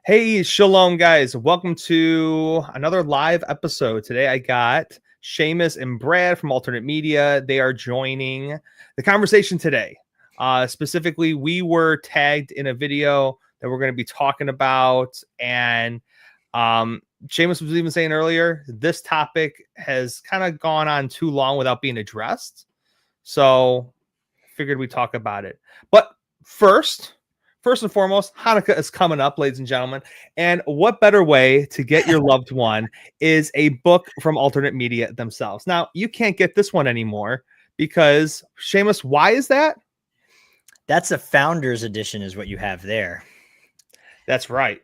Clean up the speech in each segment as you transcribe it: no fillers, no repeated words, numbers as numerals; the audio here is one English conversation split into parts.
Hey, shalom, guys. Welcome to another live episode. Today I got Seamus and Brad from Alternate Media. They are joining the conversation today. Specifically, we were tagged in a video that we're going to be talking about. And Seamus was even saying earlier, this topic has kind of gone on too long without being addressed. So figured we'd talk about it. But first and foremost, Hanukkah is coming up, ladies and gentlemen. And what better way to get your loved one is a book from Alternate Media themselves. Now, you can't get this one anymore because, Seamus, why is that? That's a founder's edition is what you have there. That's right.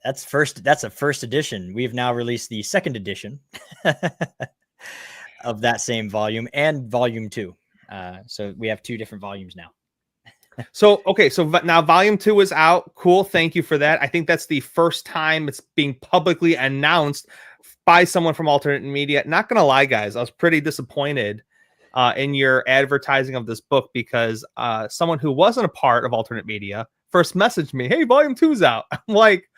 That's a first edition. We've now released the second edition of that same volume and volume 2. So we have 2 different volumes now. So now volume 2 is out. Cool. Thank you for that. I think that's the first time it's being publicly announced by someone from Alternate Media. Not going to lie, guys, I was pretty disappointed in your advertising of this book because someone who wasn't a part of Alternate Media first messaged me, hey, volume 2's out. I'm like,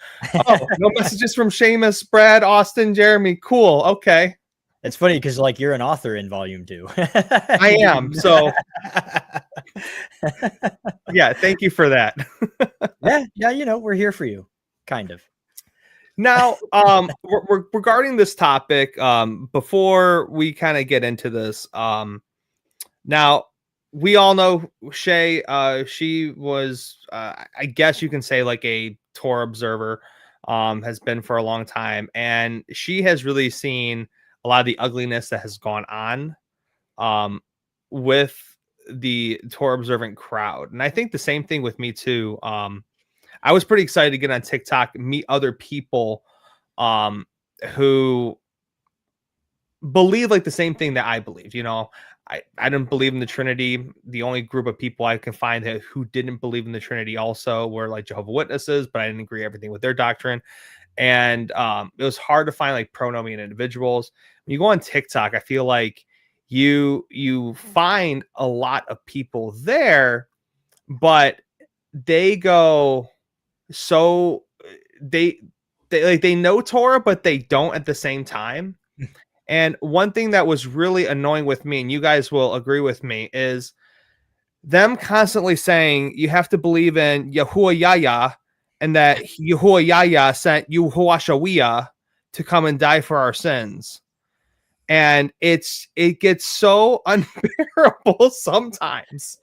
oh, no messages from Seamus, Brad, Austin, Jeremy. Cool. Okay. It's funny because like you're an author in volume 2. I am. So yeah, thank you for that. yeah, you know, we're here for you. Kind of. Now, regarding this topic, before we kind of get into this, now we all know Shay. She was, I guess you can say, like a Torah observer, has been for a long time, and she has really seen a lot of the ugliness that has gone on, with the Torah observant crowd, and I think the same thing with me too. I was pretty excited to get on TikTok, meet other people who believe like the same thing that I believe. You know, I didn't believe in the Trinity. The only group of people I can find who didn't believe in the Trinity also were like Jehovah's Witnesses, but I didn't agree everything with their doctrine. And it was hard to find like pro-nomian individuals. When you go on TikTok, I feel like you find a lot of people there, but they go so they know Torah, but they don't at the same time. And one thing that was really annoying with me, and you guys will agree with me, is them constantly saying you have to believe in Yahuwah Yahya and that Yahuwah Yahya sent Yahuwah Shawiyah to come and die for our sins. And it gets so unbearable sometimes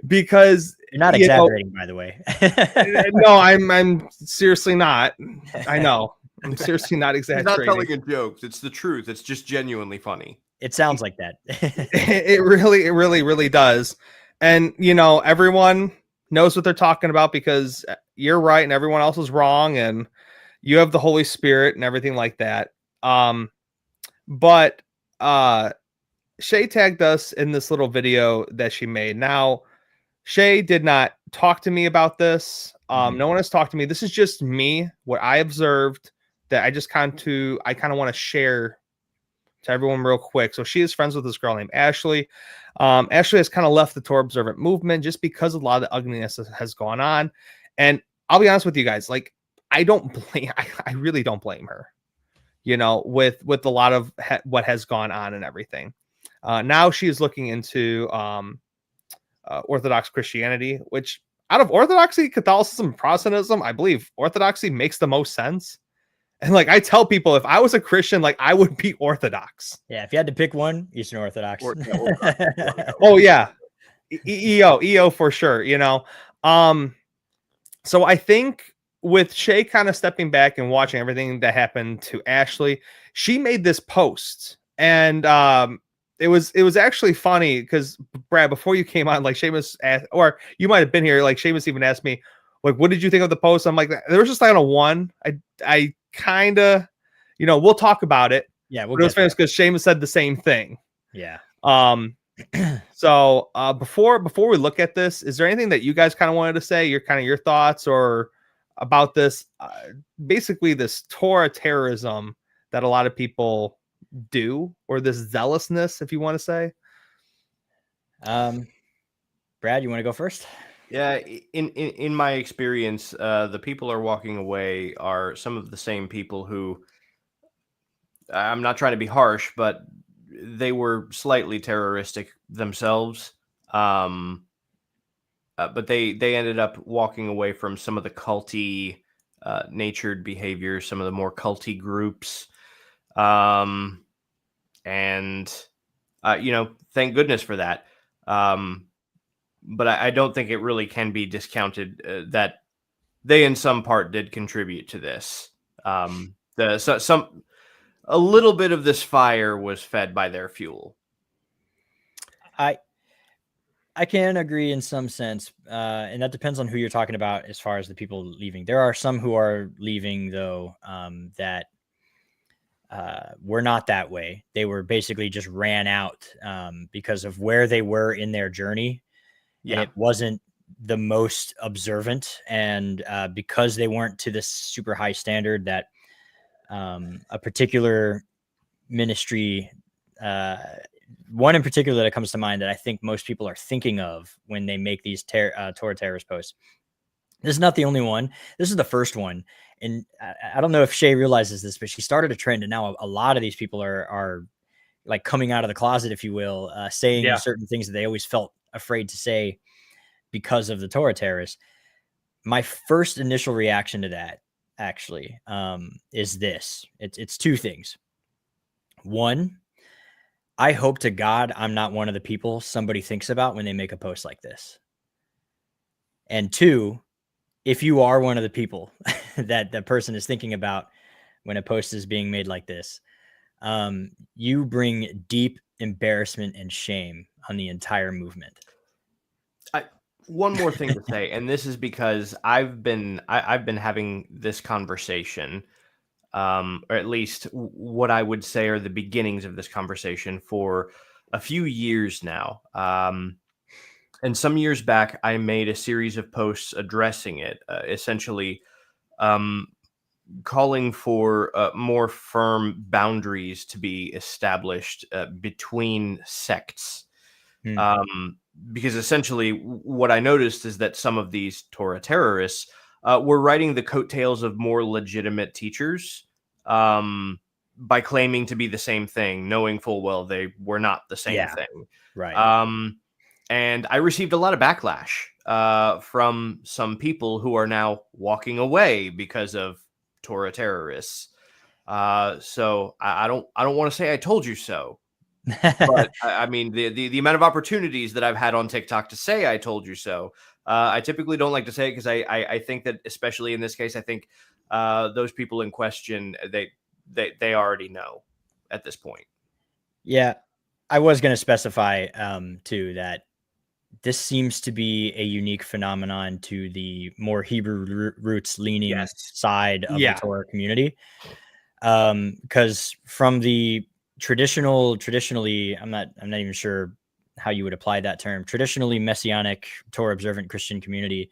because You're not exaggerating, by the way. No, I'm seriously not. I know. I'm seriously not exaggerating. He's not telling a joke. It's the truth. It's just genuinely funny. It sounds like that. It really does. And, you know, everyone knows what they're talking about because you're right and everyone else is wrong. And you have the Holy Spirit and everything like that. But Shay tagged us in this little video that she made. Now, Shay did not talk to me about this. No one has talked to me. This is just me, what I observed that I just kind of want to share to everyone real quick. So she is friends with this girl named Ashley. Ashley has kind of left the Torah observant movement just because of a lot of the ugliness that has gone on. And I'll be honest with you guys, like I really don't blame her, you know, with a lot of what has gone on and everything. Now she is looking into Orthodox Christianity, which out of Orthodoxy, Catholicism, Protestantism, I believe Orthodoxy makes the most sense. And like I tell people, if I was a Christian, like I would be Orthodox. Yeah, if you had to pick one, Eastern Orthodox. Oh yeah, EO for sure. You know, so I think with Shay kind of stepping back and watching everything that happened to Ashley, she made this post, and it was actually funny because Brad, before you came on, like Seamus asked, or you might have been here, like Seamus even asked me, like, what did you think of the post? I'm like, there was just like a 1. I kind of, you know, we'll talk about it. Yeah, we'll. It was famous because Seamus said the same thing. Yeah. So before we look at this, is there anything that you guys kind of wanted to say? Your thoughts or about this? Basically, this Torah terrorism that a lot of people do, or this zealousness, if you want to say. Brad, you want to go first? Yeah, in my experience, the people are walking away are some of the same people who, I'm not trying to be harsh, but they were slightly terroristic themselves. Um, but they ended up walking away from some of the culty natured behaviors, some of the more culty groups, um, and thank goodness for that. Um, but I don't think it really can be discounted that they, in some part, did contribute to this. Some a little bit of this fire was fed by their fuel. I I can agree in some sense, and that depends on who you're talking about as far as the people leaving. There are some who are leaving though that were not that way. They were basically just ran out because of where they were in their journey, and Yeah, it wasn't the most observant, and because they weren't to this super high standard that a particular ministry, uh, one in particular that comes to mind that I think most people are thinking of when they make these Torah terrorist posts. This is not the only one. This is the first one. And I don't know if Shay realizes this, but she started a trend. And now a lot of these people are like coming out of the closet, if you will, saying Yeah. certain things that they always felt afraid to say because of the Torah terrorists. My first initial reaction to that actually is this. It's two things. One, I hope to God I'm not one of the people somebody thinks about when they make a post like this. And two, if you are one of the people that the person is thinking about when a post is being made like this, you bring deep embarrassment and shame on the entire movement. one more thing to say, and this is because I've been having this conversation, or at least what I would say are the beginnings of this conversation for a few years now. And some years back, I made a series of posts addressing it, essentially um, calling for more firm boundaries to be established between sects. Hmm. Because essentially, what I noticed is that some of these Torah terrorists were riding the coattails of more legitimate teachers by claiming to be the same thing, knowing full well they were not the same Yeah, thing. right. And I received a lot of backlash from some people who are now walking away because of Torah terrorists. So I don't want to say I told you so, but I mean the amount of opportunities that I've had on TikTok to say I told you so. I typically don't like to say it because I think that, especially in this case, I think those people in question, they already know at this point. Yeah, I was going to specify too that this seems to be a unique phenomenon to the more Hebrew roots leaning Yes. side of the Yeah. Torah community. Because from the traditionally, I'm not even sure how you would apply that term. Traditionally Messianic Torah observant Christian community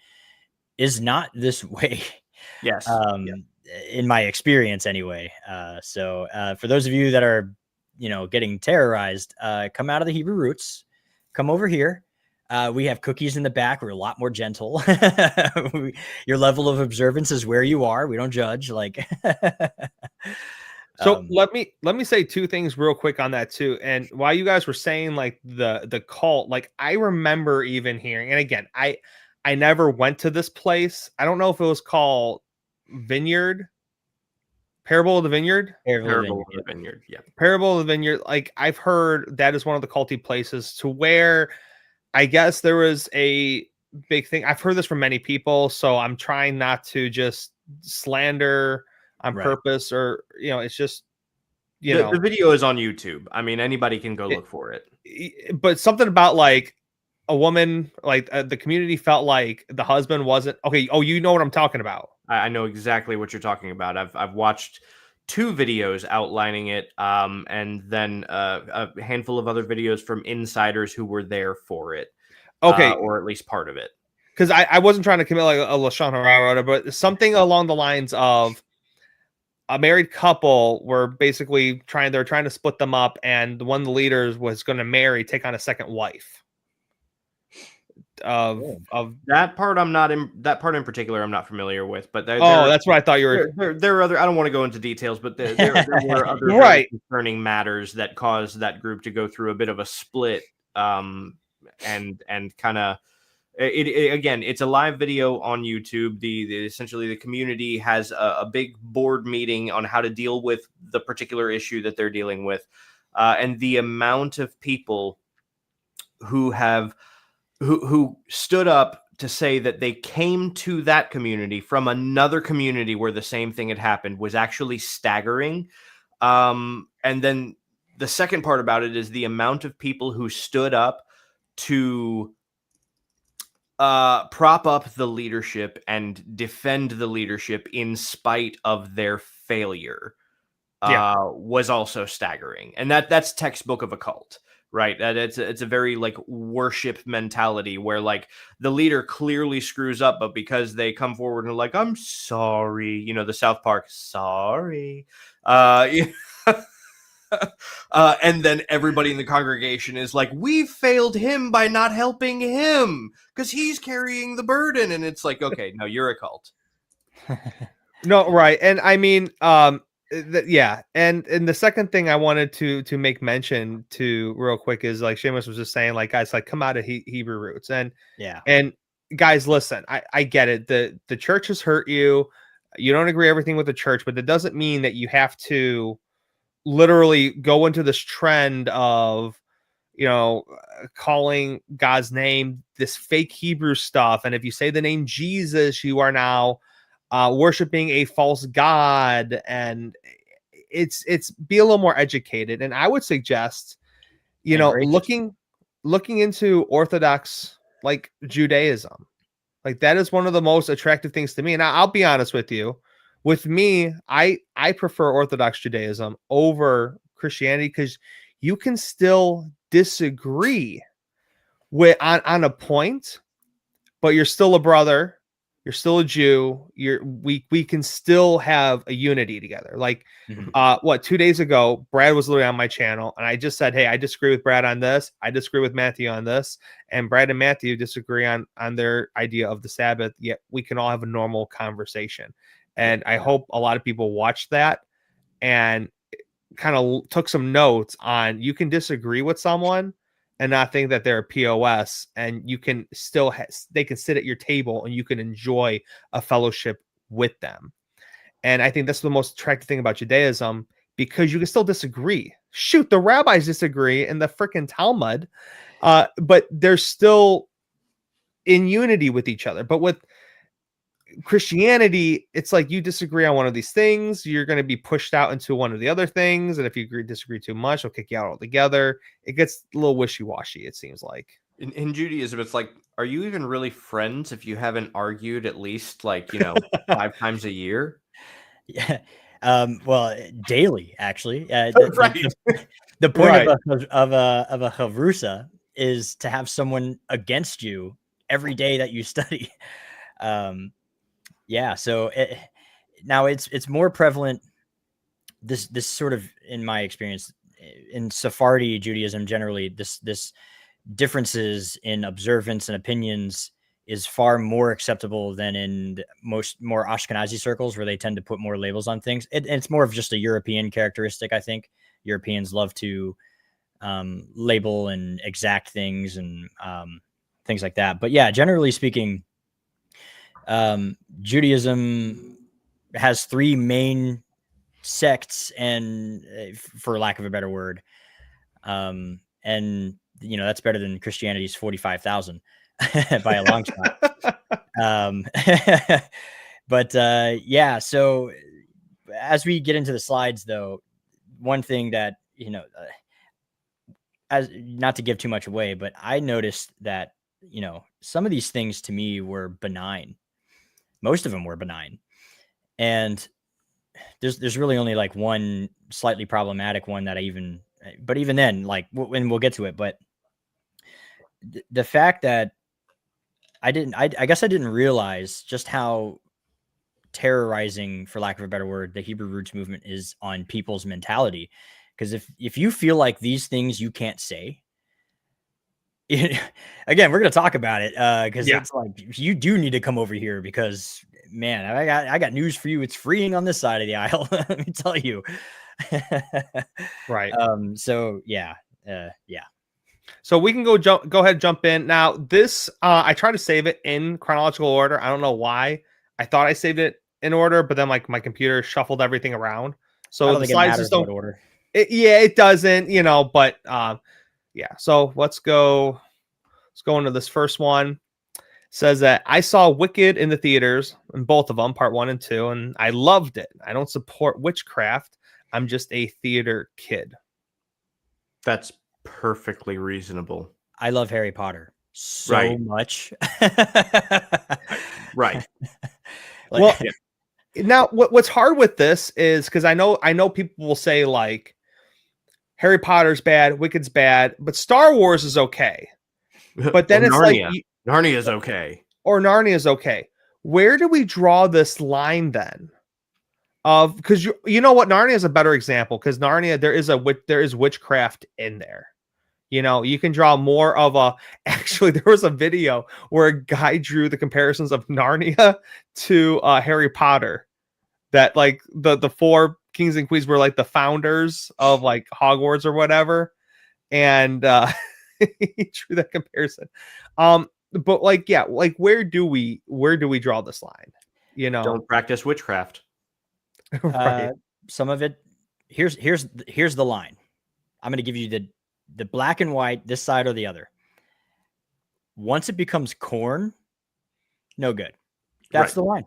is not this way. Yes. Yeah. In my experience anyway. So for those of you that are, getting terrorized, come out of the Hebrew roots, come over here. We have cookies in the back. We're a lot more gentle. Your level of observance is where you are. We don't judge. Like, So let me say two things real quick on that too. And while you guys were saying like the cult, like I remember even hearing, and again, I never went to this place. I don't know if it was called Vineyard, Parable of the Vineyard, Parable of the Vineyard. Yeah. Parable of the Vineyard. Like I've heard that is one of the culty places to where I guess there was a big thing. I've heard this from many people, so I'm trying not to just slander on Right. purpose, or it's just The video is on YouTube. I mean, anybody can go look for it. but something about like a woman, like the community felt like the husband wasn't okay. Oh, you know what I'm talking about. I know exactly what you're talking about. I've watched two videos outlining it, and then a handful of other videos from insiders who were there for it, Okay, or at least part of it. because I wasn't trying to commit like a Lashon Hara, but something along the lines of a married couple were basically they're trying to split them up, and one of the leaders was going to take on a second wife of That part that part in particular I'm not familiar with, but oh, that's what I thought you were there are other. I don't want to go into details, but there were other very right. concerning matters that caused that group to go through a bit of a split, and kind of again, it's a live video on YouTube. The essentially the community has a big board meeting on how to deal with the particular issue that they're dealing with, and the amount of people who have who stood up to say that they came to that community from another community where the same thing had happened was actually staggering. And then the second part about it is the amount of people who stood up to prop up the leadership and defend the leadership in spite of their failure was also staggering. And that's textbook of a cult. Right. It's a very like worship mentality where like the leader clearly screws up, but because they come forward and like, I'm sorry, you know, the South Park, sorry. And then everybody in the congregation is like, we failed him by not helping him because he's carrying the burden. And it's like, okay, no, you're a cult. No, right. And I mean, yeah. And the second thing I wanted to make mention to real quick is like Seamus was just saying, like, guys, like come out of Hebrew roots. And guys, listen, I get it. The church has hurt you. You don't agree everything with the church, but that doesn't mean that you have to literally go into this trend of, you know, calling God's name this fake Hebrew stuff. And if you say the name Jesus, you are now worshiping a false god. And it's be a little more educated. And I would suggest, you know, looking into Orthodox like Judaism. Like that is one of the most attractive things to me. And I'll be honest with you. With me, I prefer Orthodox Judaism over Christianity because you can still disagree with on a point, but you're still a brother. You're still a Jew. We can still have a unity together. Like, 2 days ago, Brad was literally on my channel, and I just said, "Hey, I disagree with Brad on this. I disagree with Matthew on this, and Brad and Matthew disagree on their idea of the Sabbath. Yet we can all have a normal conversation." And I hope a lot of people watched that and kind of took some notes on you can disagree with someone and not think that they're a POS, and you can still they can sit at your table and you can enjoy a fellowship with them. And I think that's the most attractive thing about Judaism, because you can still disagree. Shoot, the rabbis disagree in the freaking Talmud, but they're still in unity with each other. But with Christianity, it's like you disagree on one of these things, you're going to be pushed out into one of the other things, and if you disagree too much, they'll kick you out altogether. It gets a little wishy-washy, it seems like. In Judaism, it's like, are you even really friends if you haven't argued at least like, you know, 5 times a year? Yeah. Well, daily actually. Right. The point Right. of a chavrusa is to have someone against you every day that you study. Yeah, so now it's more prevalent. This sort of, in my experience, in Sephardi Judaism generally, this differences in observance and opinions is far more acceptable than in most more Ashkenazi circles, where they tend to put more labels on things. It's more of just a European characteristic, I think. Europeans love to label and exact things and things like that. But yeah, generally speaking, Judaism has 3 main sects, and for lack of a better word, and you know, that's better than Christianity's 45,000 by a long shot. But yeah, so as we get into the slides, though, one thing that, you know, as not to give too much away, but I noticed that, you know, some of these things to me were benign. Most of them were benign. And there's really only like one slightly problematic one that but even then, like, when we'll get to it, but the fact that I guess I didn't realize just how terrorizing, for lack of a better word, the Hebrew roots movement is on people's mentality. Because if you feel like these things you can't say, again, we're gonna talk about it because Yeah. it's like you do need to come over here because man, I got news for you. It's freeing on this side of the aisle. Let me tell you. Right. So yeah. Yeah. So we can go ahead, jump in. Now, this I try to save it in chronological order. I don't know why. I thought I saved it in order, but then like my computer shuffled everything around. I So don't the think it slides matters just don't what order. yeah, it doesn't, but yeah. So let's go into this first one. Says that I saw Wicked in the theaters, in both of them, part 1 and 2, and I loved it. I don't support witchcraft. I'm just a theater kid. That's perfectly reasonable. I love Harry Potter so Right. much. Right. Well, now what's hard with this is because I know people will say like Harry Potter's bad, Wicked's bad, but Star Wars is okay. But then it's Narnia. like Narnia is okay. Or Narnia is okay. Where do we draw this line then? Of because you know what, Narnia is a better example because Narnia there is witchcraft in there. You can draw more of a. Actually, there was a video where a guy drew the comparisons of Narnia to Harry Potter. That like the 4 kings and queens were like the founders of like Hogwarts or whatever, and he drew that comparison. But like, yeah, like where do we draw this line? Don't practice witchcraft. Right. Some of it. Here's the line. I'm going to give you the black and white, this side or the other. Once it becomes corn, no good. That's the line.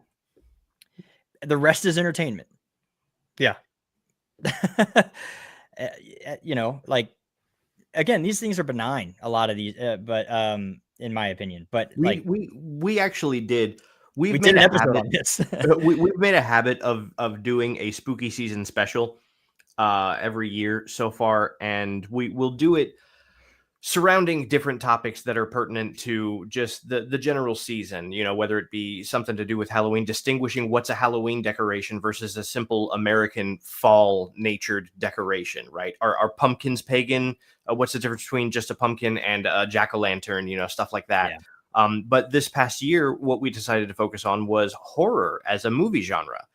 The rest is entertainment. Yeah. Like again, these things are benign. A lot of these, but in my opinion, but we actually did. We did an episode on this. We've made a habit of doing a spooky season special every year so far, and we'll do it surrounding different topics that are pertinent to just the general season, whether it be something to do with Halloween, distinguishing what's a Halloween decoration versus a simple American fall natured decoration, right? Are pumpkins pagan? What's the difference between just a pumpkin and a jack-o'-lantern, stuff like that. Yeah. But this past year, what we decided to focus on was horror as a movie genre.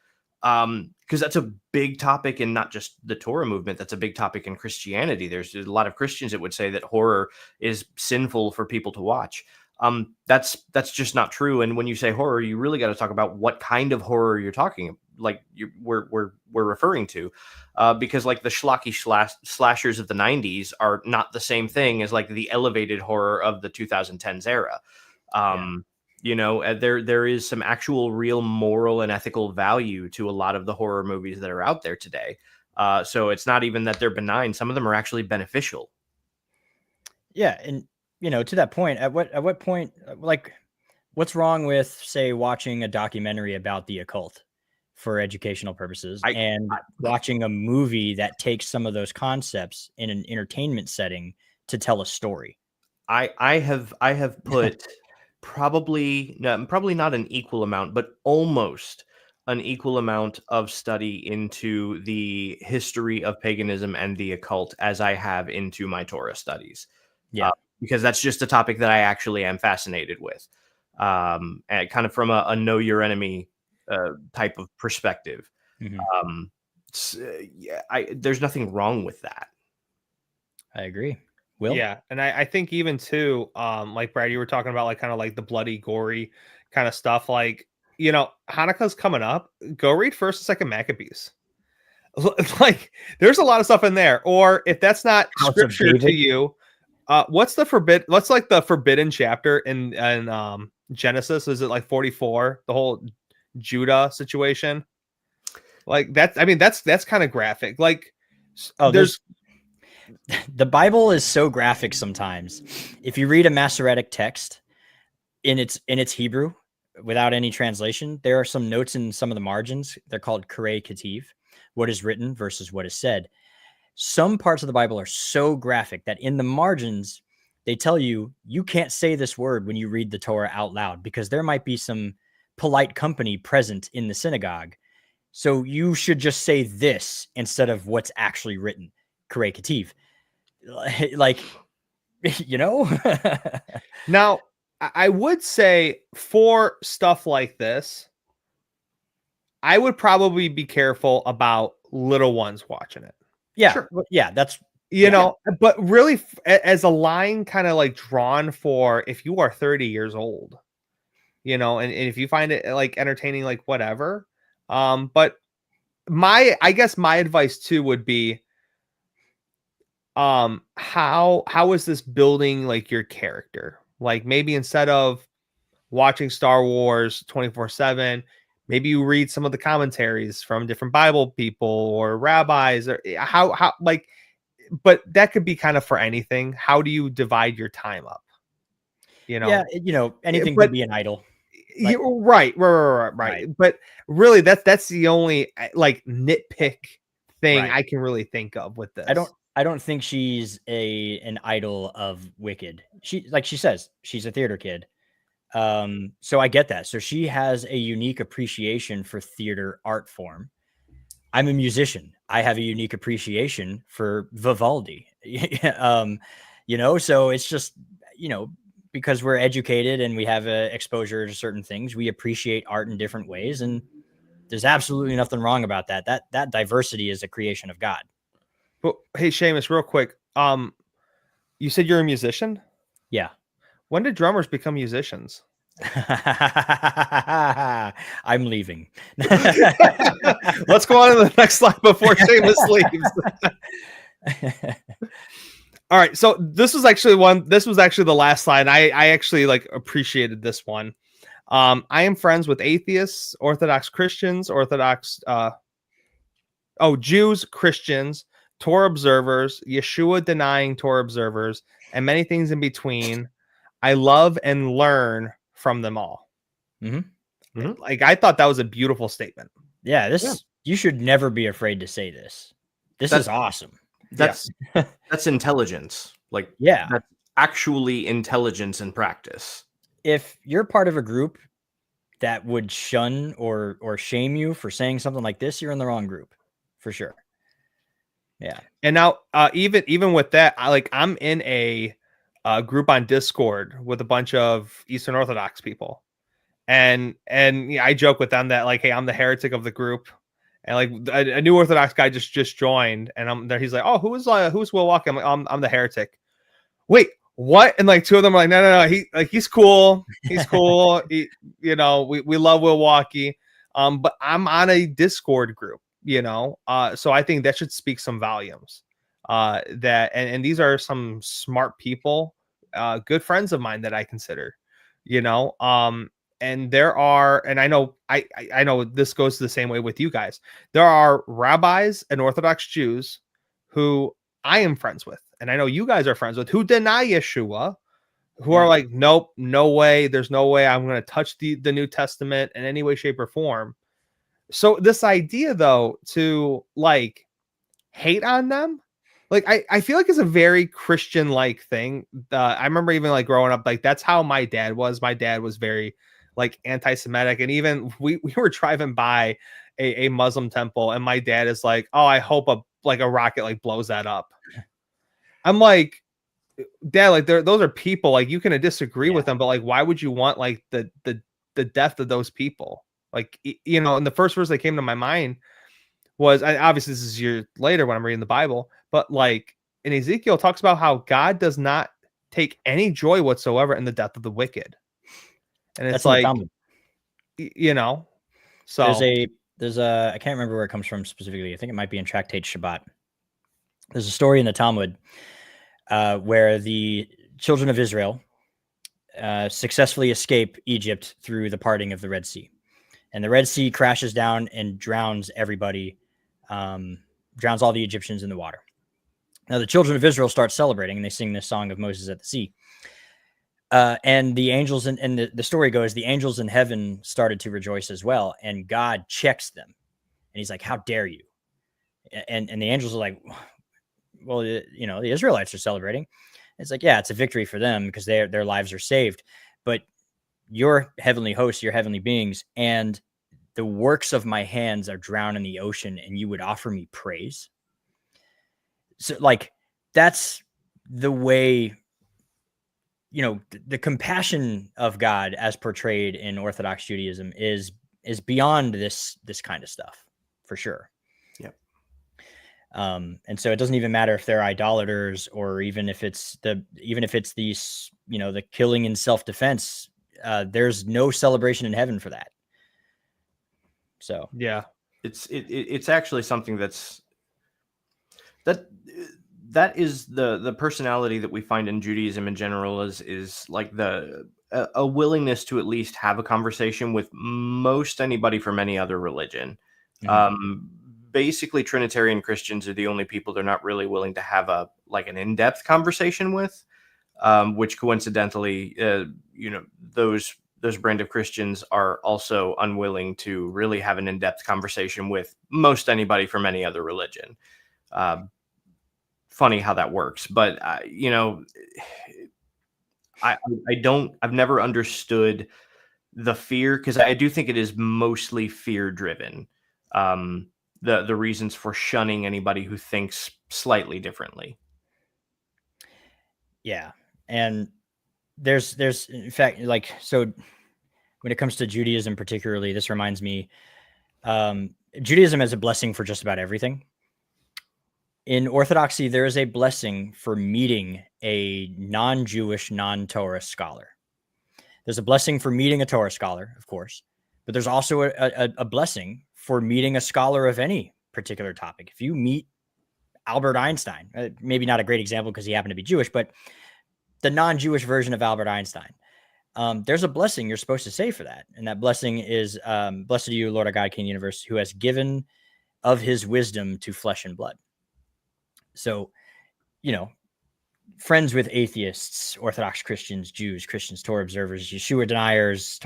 Because that's a big topic in not just the Torah movement, that's a big topic in Christianity. There's a lot of Christians that would say that horror is sinful for people to watch. That's just not true. And when you say horror, you really got to talk about what kind of horror you're talking, like we're referring to, because like the schlocky slashers of the 90s are not the same thing as like the elevated horror of the 2010s era. There is some actual real moral and ethical value to a lot of the horror movies that are out there today. So it's not even that they're benign. Some of them are actually beneficial. Yeah. And, to that point, at what point, like what's wrong with, say, watching a documentary about the occult for educational purposes and watching a movie that takes some of those concepts in an entertainment setting to tell a story? I have put probably not an equal amount, but almost an equal amount of study into the history of paganism and the occult as I have into my Torah studies. Yeah. Because that's just a topic that I actually am fascinated with. And kind of from a know your enemy type of perspective. Mm-hmm. There's nothing wrong with that. I agree. Will? Yeah, and I think even too, like Brad, you were talking about like kind of like the bloody, gory kind of stuff. Like, Hanukkah's coming up. Go read 1st and 2nd Maccabees. Like, there's a lot of stuff in there. Or if that's not House scripture to you, what's the forbidden chapter in Genesis? Is it like 44? The whole Judah situation? Like that's kind of graphic. Like, there's the Bible is so graphic sometimes. If you read a Masoretic text in its Hebrew without any translation, there are some notes in some of the margins. They're called Kurei Ketiv, what is written versus what is said. Some parts of the Bible are so graphic that in the margins, they tell you can't say this word when you read the Torah out loud because there might be some polite company present in the synagogue. So you should just say this instead of what's actually written. Kurei Ketiv. Like you know? Now, I would say for stuff like this, I would probably be careful about little ones watching it. Yeah. Sure. Yeah. That's, You yeah. know, but really, as a line kind of like drawn for if you are 30 years old, you know, and if you find it like entertaining, like whatever. But I guess my advice too would be, how is this building like your character? Like maybe instead of watching Star Wars 24/7, maybe you read some of the commentaries from different Bible people or rabbis, or how like, but that could be kind of for anything. How do you divide your time up? You Yeah. know, You know, anything but could be an idol. Like, you right. right. But really, that's the only like nitpick thing Right. I can really think of with this. I don't think she's an idol of Wicked. She, like she says, she's a theater kid. So I get that. So she has a unique appreciation for theater art form. I'm a musician. I have a unique appreciation for Vivaldi. You know, so it's just, you know, because we're educated and we have exposure to certain things, we appreciate art in different ways, and there's absolutely nothing wrong about that. That diversity is a creation of God. But hey, Seamus, real quick, you said you're a musician. Yeah. When did drummers become musicians? I'm leaving. Let's go on to the next slide before Seamus leaves. All right, so this was actually the last slide. I actually like appreciated this one. I am friends with atheists, Orthodox Christians, Jews, Christians, Torah observers, Yeshua denying Torah observers, and many things in between. I love and learn from them all. Like, I thought that was a beautiful statement. Yeah, you should never be afraid to say this. This is awesome. That's intelligence. Like, yeah, that's actually intelligence in practice. If you're part of a group that would shun or shame you for saying something like this, you're in the wrong group, for sure. Yeah. And now, even with that, I'm in a group on Discord with a bunch of Eastern Orthodox people, and I joke with them that like, hey, I'm the heretic of the group, and like a new Orthodox guy just joined, and I'm there. He's like, oh, who's Will Walker? I'm like, I'm the heretic. Wait, what? And like two of them are like, no, he's cool, he's cool. We love Milwaukee, but I'm on a Discord group, so I think that should speak some volumes. That and these are some smart people, good friends of mine that I consider, and there are, and I know this goes the same way with you guys. There are rabbis and Orthodox Jews who I am friends with, and I know you guys are friends with, who deny Yeshua, who are like, nope, no way, there's no way I'm going to touch the New Testament in any way, shape, or form. So this idea, though, to like hate on them, like I feel like it's a very Christian-like thing. I remember even like growing up, like that's how my dad was. My dad was very like anti-Semitic, and even we were driving by a Muslim temple, and my dad is like, oh, I hope a rocket like blows that up. I'm like, Dad, like those are people, like you can disagree with them, but like why would you want like the death of those people? Like, and the first verse that came to my mind was, obviously this is years later when I'm reading the Bible, but like in Ezekiel talks about how God does not take any joy whatsoever in the death of the wicked. And it's like, so there's a I can't remember where it comes from specifically. I think it might be in Tractate Shabbat. There's a story in the Talmud where the children of Israel successfully escape Egypt through the parting of the Red Sea. And the Red Sea crashes down and drowns everybody, drowns all the Egyptians in the water. Now the children of Israel start celebrating, and they sing this song of Moses at the sea. And the angels, and the story goes, the angels in heaven started to rejoice as well. And God checks them. And he's like, how dare you? And the angels are like, well, the Israelites are celebrating. It's like, yeah, it's a victory for them because their lives are saved. But your heavenly hosts, your heavenly beings, and the works of my hands are drowned in the ocean, and you would offer me praise. So like, that's the way the compassion of God as portrayed in Orthodox Judaism is beyond this kind of stuff, for sure. Yep. And so it doesn't even matter if they're idolaters, or even if it's these, the killing in self-defense. There's no celebration in heaven for that. So Yeah, it's actually something that is the personality that we find in Judaism in general is like a willingness to at least have a conversation with most anybody from any other religion. Basically, Trinitarian Christians are the only people they're not really willing to have an in-depth conversation with, which coincidentally, those brand of Christians are also unwilling to really have an in-depth conversation with most anybody from any other religion. Funny how that works, but I've never understood the fear, because I do think it is mostly fear driven. The reasons for shunning anybody who thinks slightly differently. Yeah. And there's in fact, like, so when it comes to Judaism particularly, this reminds me, Judaism is a blessing for just about everything. In Orthodoxy, there is a blessing for meeting a non-Jewish, non-Torah scholar. There's a blessing for meeting a Torah scholar, of course, but there's also a blessing for meeting a scholar of any particular topic. If you meet Albert Einstein, maybe not a great example because he happened to be Jewish, but the non-Jewish version of Albert Einstein, there's a blessing you're supposed to say for that. And that blessing is, blessed are you, Lord our God, King of the universe, who has given of his wisdom to flesh and blood. So, friends with atheists, Orthodox Christians, Jews, Christians, Torah observers, Yeshua deniers,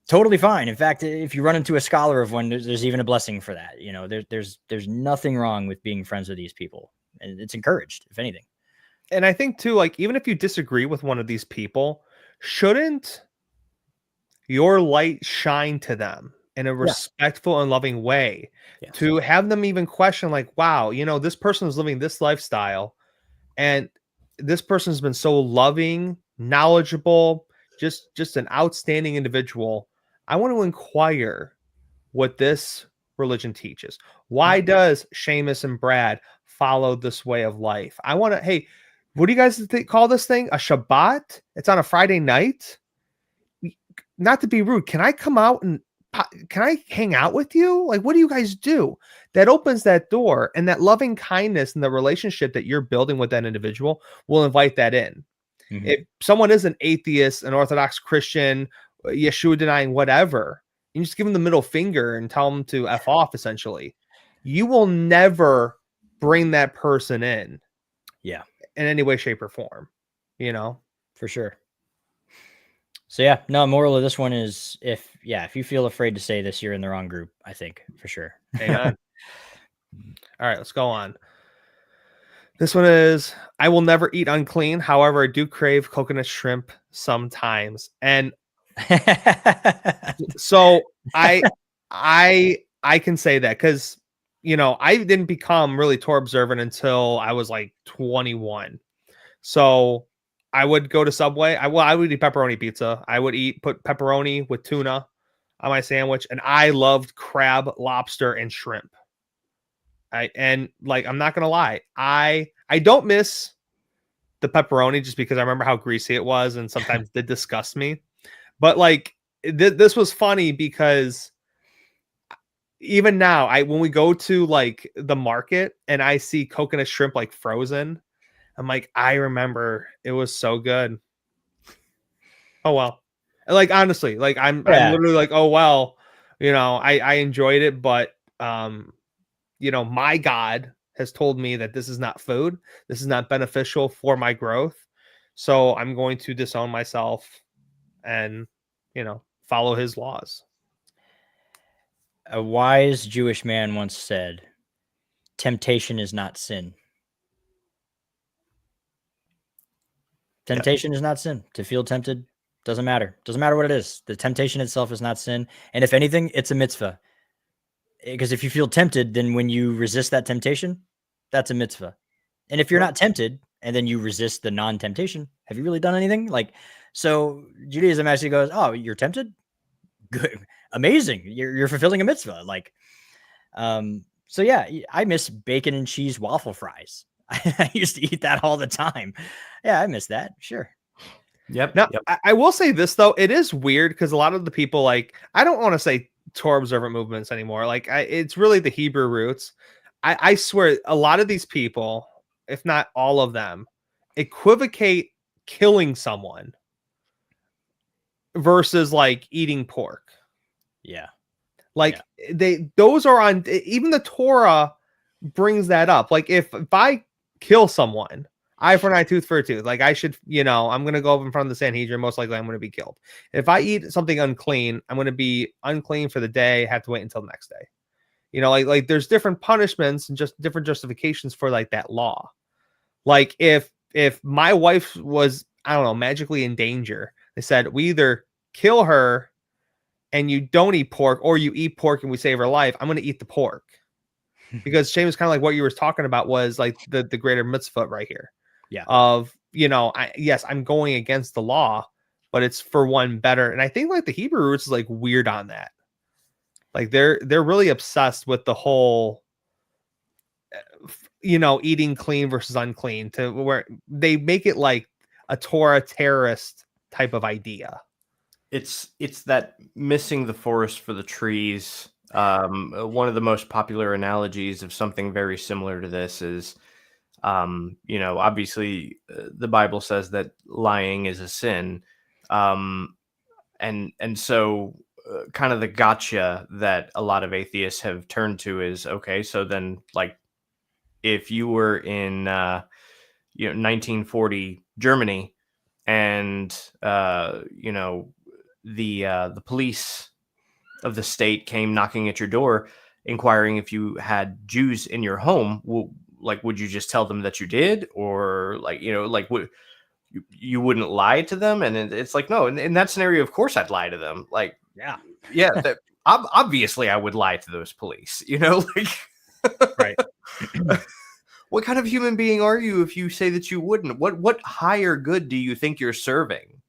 totally fine. In fact, if you run into a scholar of one, there's even a blessing for that. There's nothing wrong with being friends with these people, and it's encouraged, if anything. and I think too, like, even if you disagree with one of these people, shouldn't your light shine to them in a respectful and loving way, to have them even question, like, wow, this person is living this lifestyle, and this person has been so loving, knowledgeable, just an outstanding individual. I want to inquire what this religion teaches. Why does Seamus and Brad follow this way of life? I want to, hey, what do you guys call this thing? A Shabbat? It's on a Friday night? Not to be rude, can I come out and can I hang out with you? Like, what do you guys do? That opens that door, and that loving kindness and the relationship that you're building with that individual will invite that in. Mm-hmm. If someone is an atheist, an Orthodox Christian, Yeshua denying, whatever, you just give them the middle finger and tell them to F off, essentially. You will never bring that person in. Yeah. In any way, shape, or form, For sure. So yeah, no, moral of this one is if you feel afraid to say this, you're in the wrong group, I think, for sure. Amen. All right, let's go on. This one is, I will never eat unclean. However, I do crave coconut shrimp sometimes. And so I can say that because, I didn't become really Torah observant until I was like 21. So I would go to Subway. I would eat pepperoni pizza. I would put pepperoni with tuna on my sandwich, and I loved crab, lobster, and shrimp. I'm not gonna lie, I don't miss the pepperoni just because I remember how greasy it was, and sometimes it disgust me. But this was funny because even now, when we go to like the market and I see coconut shrimp like frozen, I'm like, I remember it was so good. Oh, well. Like, honestly, like I'm literally like, oh, well, I enjoyed it. But, my God has told me that this is not food. This is not beneficial for my growth. So I'm going to disown myself and, follow his laws. A wise Jewish man once said, temptation is not sin. Temptation is not sin. To feel tempted doesn't matter. Doesn't matter what it is. The temptation itself is not sin. And if anything, it's a mitzvah. Because if you feel tempted, then when you resist that temptation, that's a mitzvah. And if you're not tempted and then you resist the non-temptation, Have you really done anything? Like, so Judaism actually goes, oh, you're tempted? Good. Amazing. You're fulfilling a mitzvah. Like, so yeah, I miss bacon and cheese waffle fries. I used to eat that all the time. Yeah, I miss that. Sure. Yep. Now, Yep. I will say this though, it is weird because a lot of the people, like, I don't want to say Torah observant movements anymore. Like, it's really the Hebrew roots. I swear, a lot of these people, if not all of them, equivocate killing someone versus like eating pork. Yeah. Like those are on, even the Torah brings that up. Like if I kill someone, eye for an eye, tooth for a tooth, like I should, I'm going to go up in front of the Sanhedrin. Most likely I'm going to be killed. If I eat something unclean, I'm going to be unclean for the day, have to wait until the next day. Like there's different punishments and just different justifications for like that law. Like if my wife was, I don't know, magically in danger, they said we either kill her and you don't eat pork, or you eat pork and we save her life. I'm going to eat the pork. Because Shane was kind of like what you were talking about was like the greater mitzvah right here. Yeah. Of, yes, I'm going against the law, but it's for one better. And I think like the Hebrew roots is like weird on that. Like they're really obsessed with the whole, eating clean versus unclean, to where they make it like a Torah terrorist type of idea. It's that missing the forest for the trees. One of the most popular analogies of something very similar to this is, obviously the Bible says that lying is a sin. And so kind of the gotcha that a lot of atheists have turned to is, okay, so then like if you were in, 1940 Germany and, the police of the state came knocking at your door, inquiring if you had Jews in your home, would you just tell them that you did, or would you wouldn't lie to them? And it's like, no, in that scenario, of course I'd lie to them. Like, yeah, that obviously I would lie to those police. Right. What kind of human being are you if you say that you wouldn't? What higher good do you think you're serving?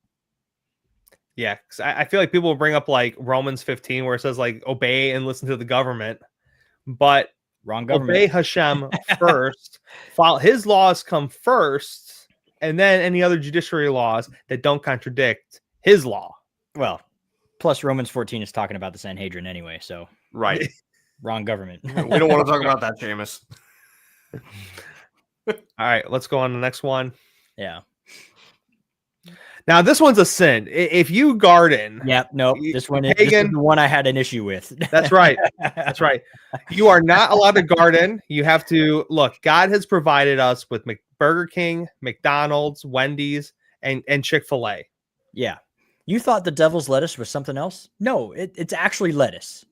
Yeah, because I feel like people will bring up like Romans 15, where it says like obey and listen to the government, but wrong government. Obey Hashem first. Follow his laws come first, and then any other judiciary laws that don't contradict his law. Well, plus Romans 14 is talking about the Sanhedrin anyway, so right. Wrong government. We don't want to talk about that, Seamus. All right, let's go on to the next one. Yeah. Now this one's a sin. If you garden, nope. This is the one I had an issue with. That's right. That's right. You are not allowed to garden. You have to look. God has provided us with Burger King, McDonald's, Wendy's, and Chick-fil-A. Yeah. You thought the devil's lettuce was something else? No, it's actually lettuce.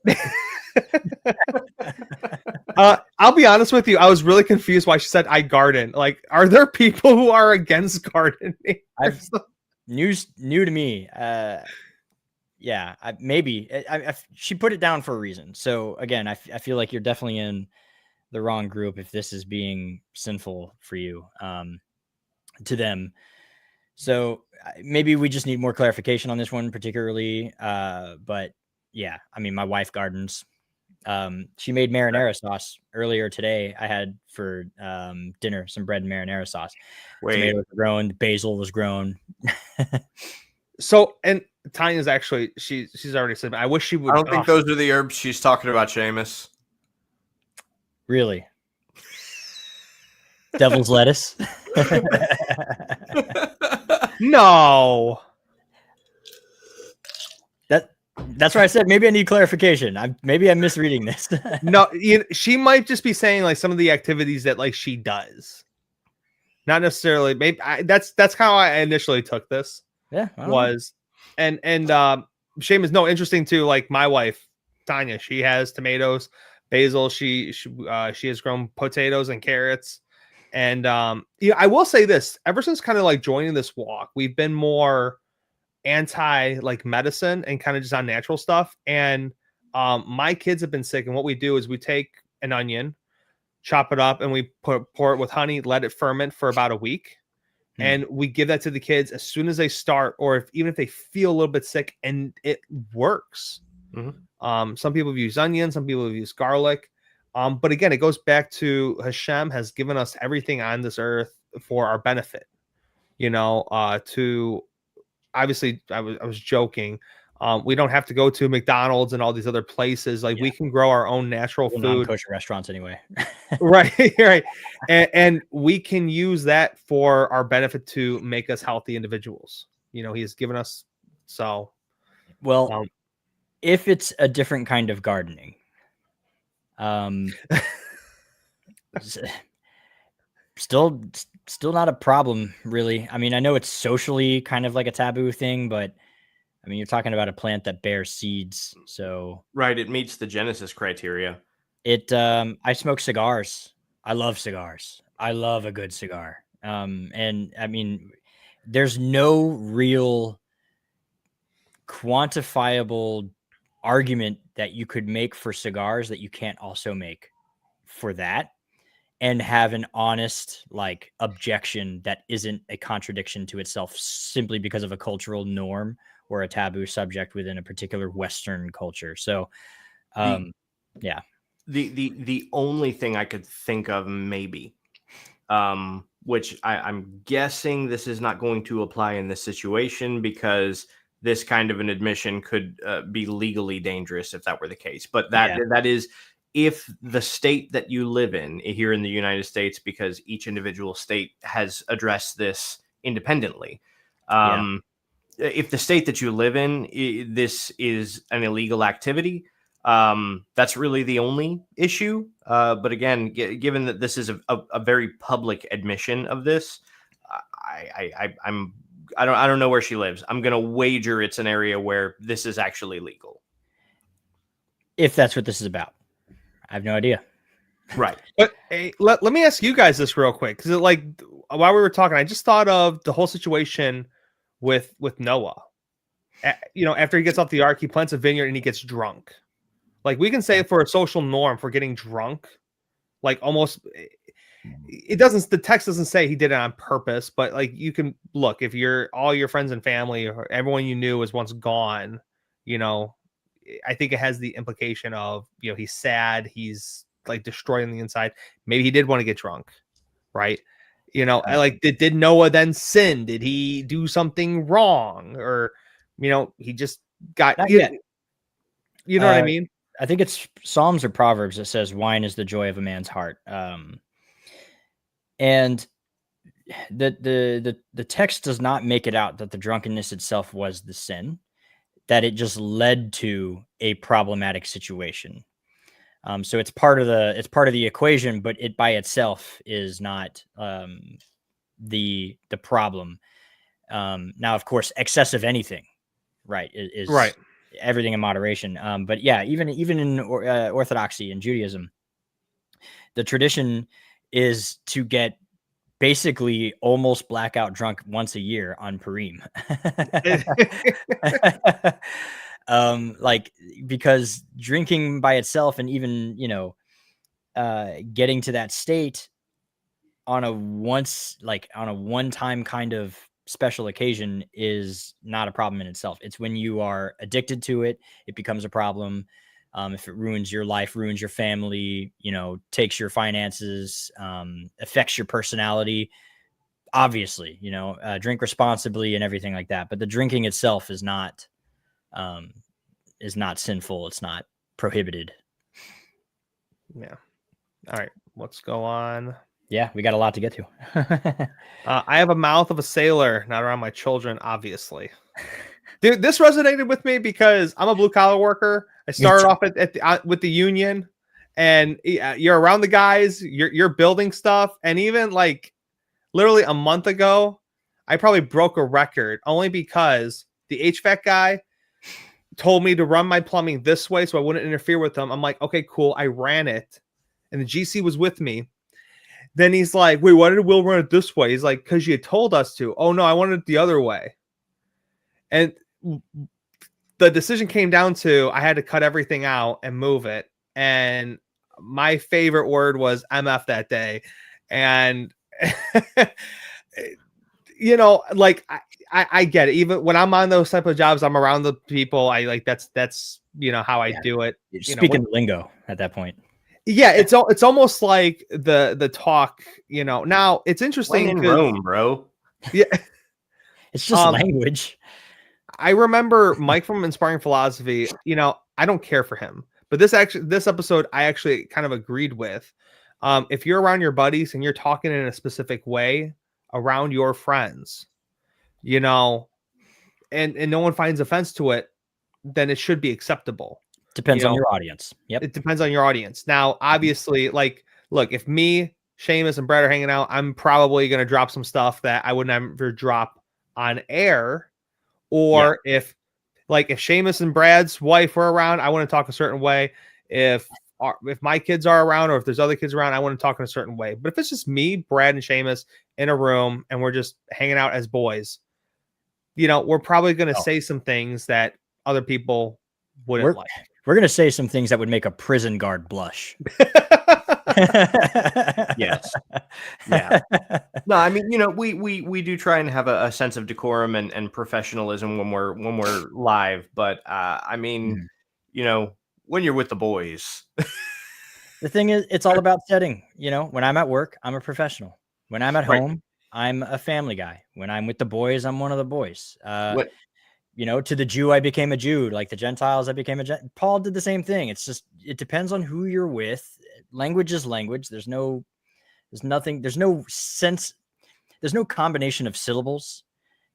I'll be honest with you. I was really confused why she said I garden. Like, are there people who are against gardening? New to me. Yeah, maybe she put it down for a reason. So again, I feel like you're definitely in the wrong group if this is being sinful for you, to them. So maybe we just need more clarification on this one particularly. But yeah, I mean, my wife gardens. She made marinara sauce earlier today. I had for dinner some bread and marinara sauce. Tomatoes were grown, basil was grown. So, and Tanya's actually she's already said, I wish she would. I don't think those are the herbs she's talking about, Seamus. Really? Devil's lettuce? No. That's why I said maybe I need clarification. Maybe I'm misreading this. No, she might just be saying like some of the activities that like she does, not necessarily. Maybe that's how I initially took this. Yeah, was and Seamus, no, interesting too. Like my wife Tanya, she has tomatoes, basil. She has grown potatoes and carrots, and I will say this: ever since kind of like joining this walk, we've been more anti like medicine and kind of just on natural stuff. And my kids have been sick, and what we do is we take an onion, chop it up, and we pour it with honey, let it ferment for about a week, And we give that to the kids as soon as they start, or even if they feel a little bit sick, and it works. Some people have used onion, some people have used garlic. But again, it goes back to Hashem has given us everything on this earth for our benefit. To obviously, I was joking. We don't have to go to McDonald's and all these other places. Like we can grow our own natural food. Non-kosher restaurants anyway. Right. And we can use that for our benefit to make us healthy individuals. He has given us. So, well, if it's a different kind of gardening, still not a problem, really. I mean, I know it's socially kind of like a taboo thing, but I mean, you're talking about a plant that bears seeds, so right. It meets the Genesis criteria. I smoke cigars. I love cigars. I love a good cigar. And I mean, there's no real quantifiable argument that you could make for cigars that you can't also make for that, and have an honest objection that isn't a contradiction to itself simply because of a cultural norm or a taboo subject within a particular Western culture. So, yeah. The only thing I could think of maybe, which I'm guessing this is not going to apply in this situation because this kind of an admission could be legally dangerous if that were the case. But that is if the state that you live in here in the United States, because each individual state has addressed this independently. If the state that you live in, this is an illegal activity, that's really the only issue. But again, given that this is a very public admission of this, I don't know where she lives. I'm going to wager it's an area where this is actually legal. If that's what this is about. I have no idea. Right. But hey, let me ask you guys this real quick. Because while we were talking, I just thought of the whole situation with Noah. After he gets off the ark, he plants a vineyard and he gets drunk. Like we can say for a social norm for getting drunk, almost the text doesn't say he did it on purpose, but you can look, if all your friends and family or everyone you knew is once gone, I think it has the implication of, he's sad, he's destroyed on the inside. Maybe he did want to get drunk, right? Did Noah then sin? Did he do something wrong? Or, he just got, not yet. You know what I mean? I think it's Psalms or Proverbs that says wine is the joy of a man's heart. And the text does not make it out that the drunkenness itself was the sin, that it just led to a problematic situation. So it's part of the equation, but it by itself is not the problem. Now, of course, excessive anything, right, is right. Everything in moderation. But yeah, even in Orthodoxy and Judaism, the tradition is to get basically almost blackout drunk once a year on Purim. Because drinking by itself and even, getting to that state on a one-time kind of special occasion is not a problem in itself. It's when you are addicted to it, it becomes a problem. If it ruins your life, ruins your family, takes your finances, affects your personality, obviously, drink responsibly and everything like that. But the drinking itself is not sinful. It's not prohibited. Yeah. All right. Let's go on. Yeah, we got a lot to get to. I have a mouth of a sailor, not around my children, obviously. Dude, this resonated with me because I'm a blue collar worker. I started off with the union, and you're around the guys. You're building stuff, and even literally a month ago, I probably broke a record only because the HVAC guy told me to run my plumbing this way so I wouldn't interfere with them. I'm like, okay, cool. I ran it, and the GC was with me. Then he's like, wait, why did Will run it this way? He's like, because you told us to. Oh, no, I wanted it the other way. And the decision came down to I had to cut everything out and move it. And my favorite word was MF that day. And you know, like I get it. Even when I'm on those type of jobs, I'm around the people. I like that's you know how I Yeah. do it. You're You know, speaking the lingo at that point. yeah, it's almost like the talk. You know, now it's When interesting in because Rome, bro. yeah, It's just language. I remember Mike from Inspiring Philosophy. You know, I don't care for him, but this episode I actually kind of agreed with. If you're around your buddies and you're talking in a specific way around your friends, you know, and no one finds offense to it, then it should be acceptable. Depends You on know, your audience. Yep. it depends on your audience. Now, obviously, like, look, if me, Seamus, and Brad are hanging out, I'm probably gonna drop some stuff that I would never drop on air. Or if Seamus and Brad's wife were around, I want to talk a certain way. If my kids are around, or if there's other kids around, I want to talk in a certain way. But if it's just me, Brad, and Seamus in a room and we're just hanging out as boys, you know, we're probably going to say some things that other people wouldn't like. We're going to say some things that would make a prison guard blush. Yes. Yeah. No, I mean, you know, we do try and have a sense of decorum and professionalism when we're live, but I mean, you know, when you're with the boys. The thing is, it's all about setting. You know, when I'm at work, I'm a professional. When I'm at home, I'm a family guy. When I'm with the boys, I'm one of the boys. You know, to the Jew, I became a Jew. Like the Gentiles, I became a Gentile. Paul did the same thing. It's just, it depends on who you're with. Language is language. There's no sense. There's no combination of syllables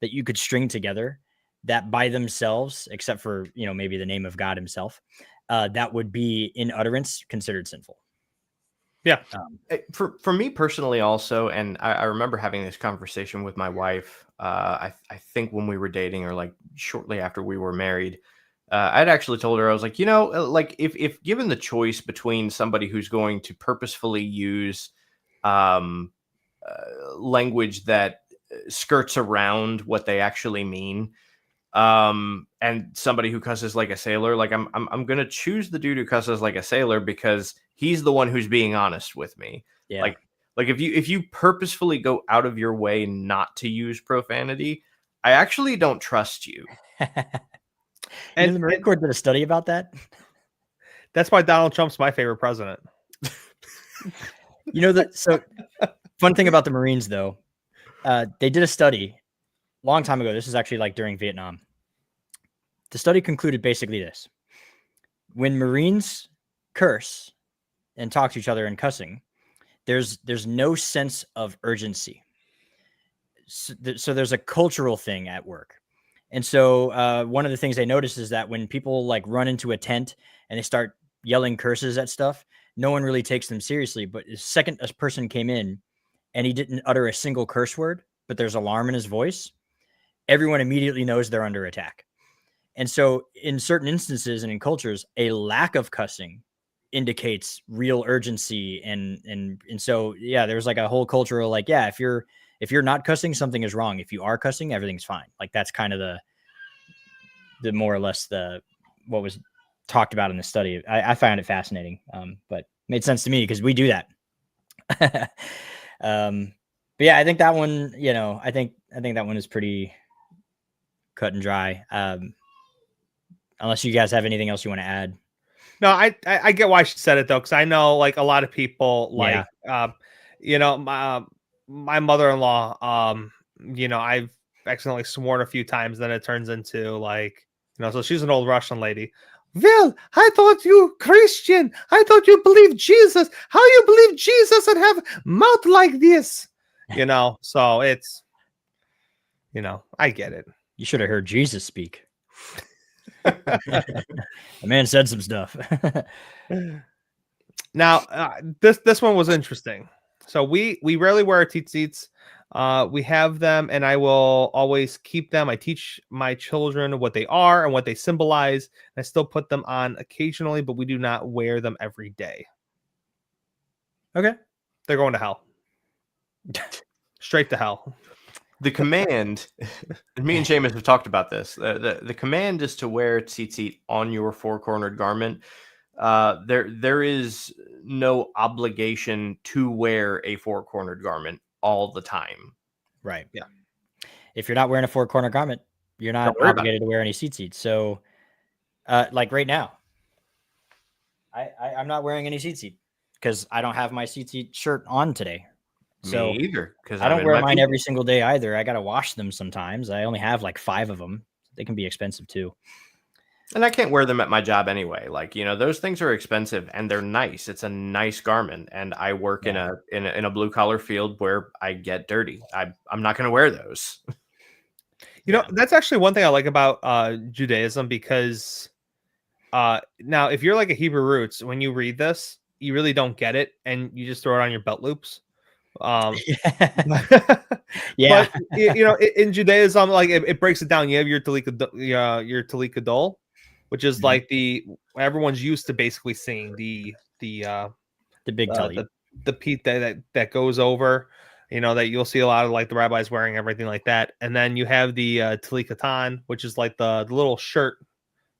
that you could string together that by themselves, except for, you know, maybe the name of God himself, that would be in utterance considered sinful. Yeah. For me personally also, and I remember having this conversation with my wife, I think when we were dating or like shortly after we were married, I'd actually told her, I was like, you know, like if given the choice between somebody who's going to purposefully use language that skirts around what they actually mean, and somebody who cusses like a sailor, like I'm gonna choose the dude who cusses like a sailor because he's the one who's being honest with me. Yeah. Like if you purposefully go out of your way not to use profanity, I actually don't trust you. And the Marine Corps did a study about that. That's why Donald Trump's my favorite president. You know that. So fun thing about the Marines, though, they did a study a long time ago. This is actually like during Vietnam. The study concluded basically this: when Marines curse and talk to each other in cussing, there's no sense of urgency. So there's a cultural thing at work. And so one of the things they noticed is that when people like run into a tent and they start yelling curses at stuff, no one really takes them seriously. But the second a person came in and he didn't utter a single curse word, but there's alarm in his voice, everyone immediately knows they're under attack. And so in certain instances and in cultures, a lack of cussing indicates real urgency. And so, yeah, there's like a whole cultural, like, yeah, if you're not cussing, something is wrong. If you are cussing, everything's fine. Like that's kind of the more or less what was talked about in the study. I found it fascinating, but made sense to me because we do that. But yeah, I think that one, you know, I think that one is pretty cut and dry. Unless you guys have anything else you want to add. No, I get why she said it though, because I know like a lot of people like you know, my mother-in-law, you know, I've accidentally sworn a few times, then it turns into like, you know, so she's an old Russian lady. Well, I thought you Christian. I thought you believe Jesus. How you believe Jesus and have mouth like this? You know, so it's, you know, I get it. You should have heard Jesus speak. The man said some stuff. Now, this one was interesting. So we rarely wear our tzitzits. We have them, and I will always keep them. I teach my children what they are and what they symbolize. And I still put them on occasionally, but we do not wear them every day. Okay, they're going to hell. Straight to hell. The command, and me and Seamus have talked about this. The command is to wear tzitzit on your four-cornered garment. There is no obligation to wear a four-cornered garment all the time. Right. Yeah. if you're not wearing a four-corner garment, you're not Don't worry about it. obligated to wear any seats. So, like right now, I'm not wearing any seat because I don't have my seat shirt on today. Me So either, because I I'm don't in wear my mine every PJs. single day either. I got to wash them sometimes. I only have like 5 of them. They can be expensive too. And I can't wear them at my job anyway. Like, those things are expensive and they're nice. It's a nice garment. And I work in Yeah. a blue collar field where I get dirty. I'm not going to wear those. That's actually one thing I like about Judaism, because now if you're like a Hebrew roots, when you read this, you really don't get it and you just throw it on your belt loops. Yeah. But in Judaism, like it breaks it down. You have your Talika Dol, which is Mhm. like everyone's used to basically seeing the big tully. the peat that goes over, that you'll see a lot of like the rabbis wearing, everything like that. And then you have the Talikatan, which is like the little shirt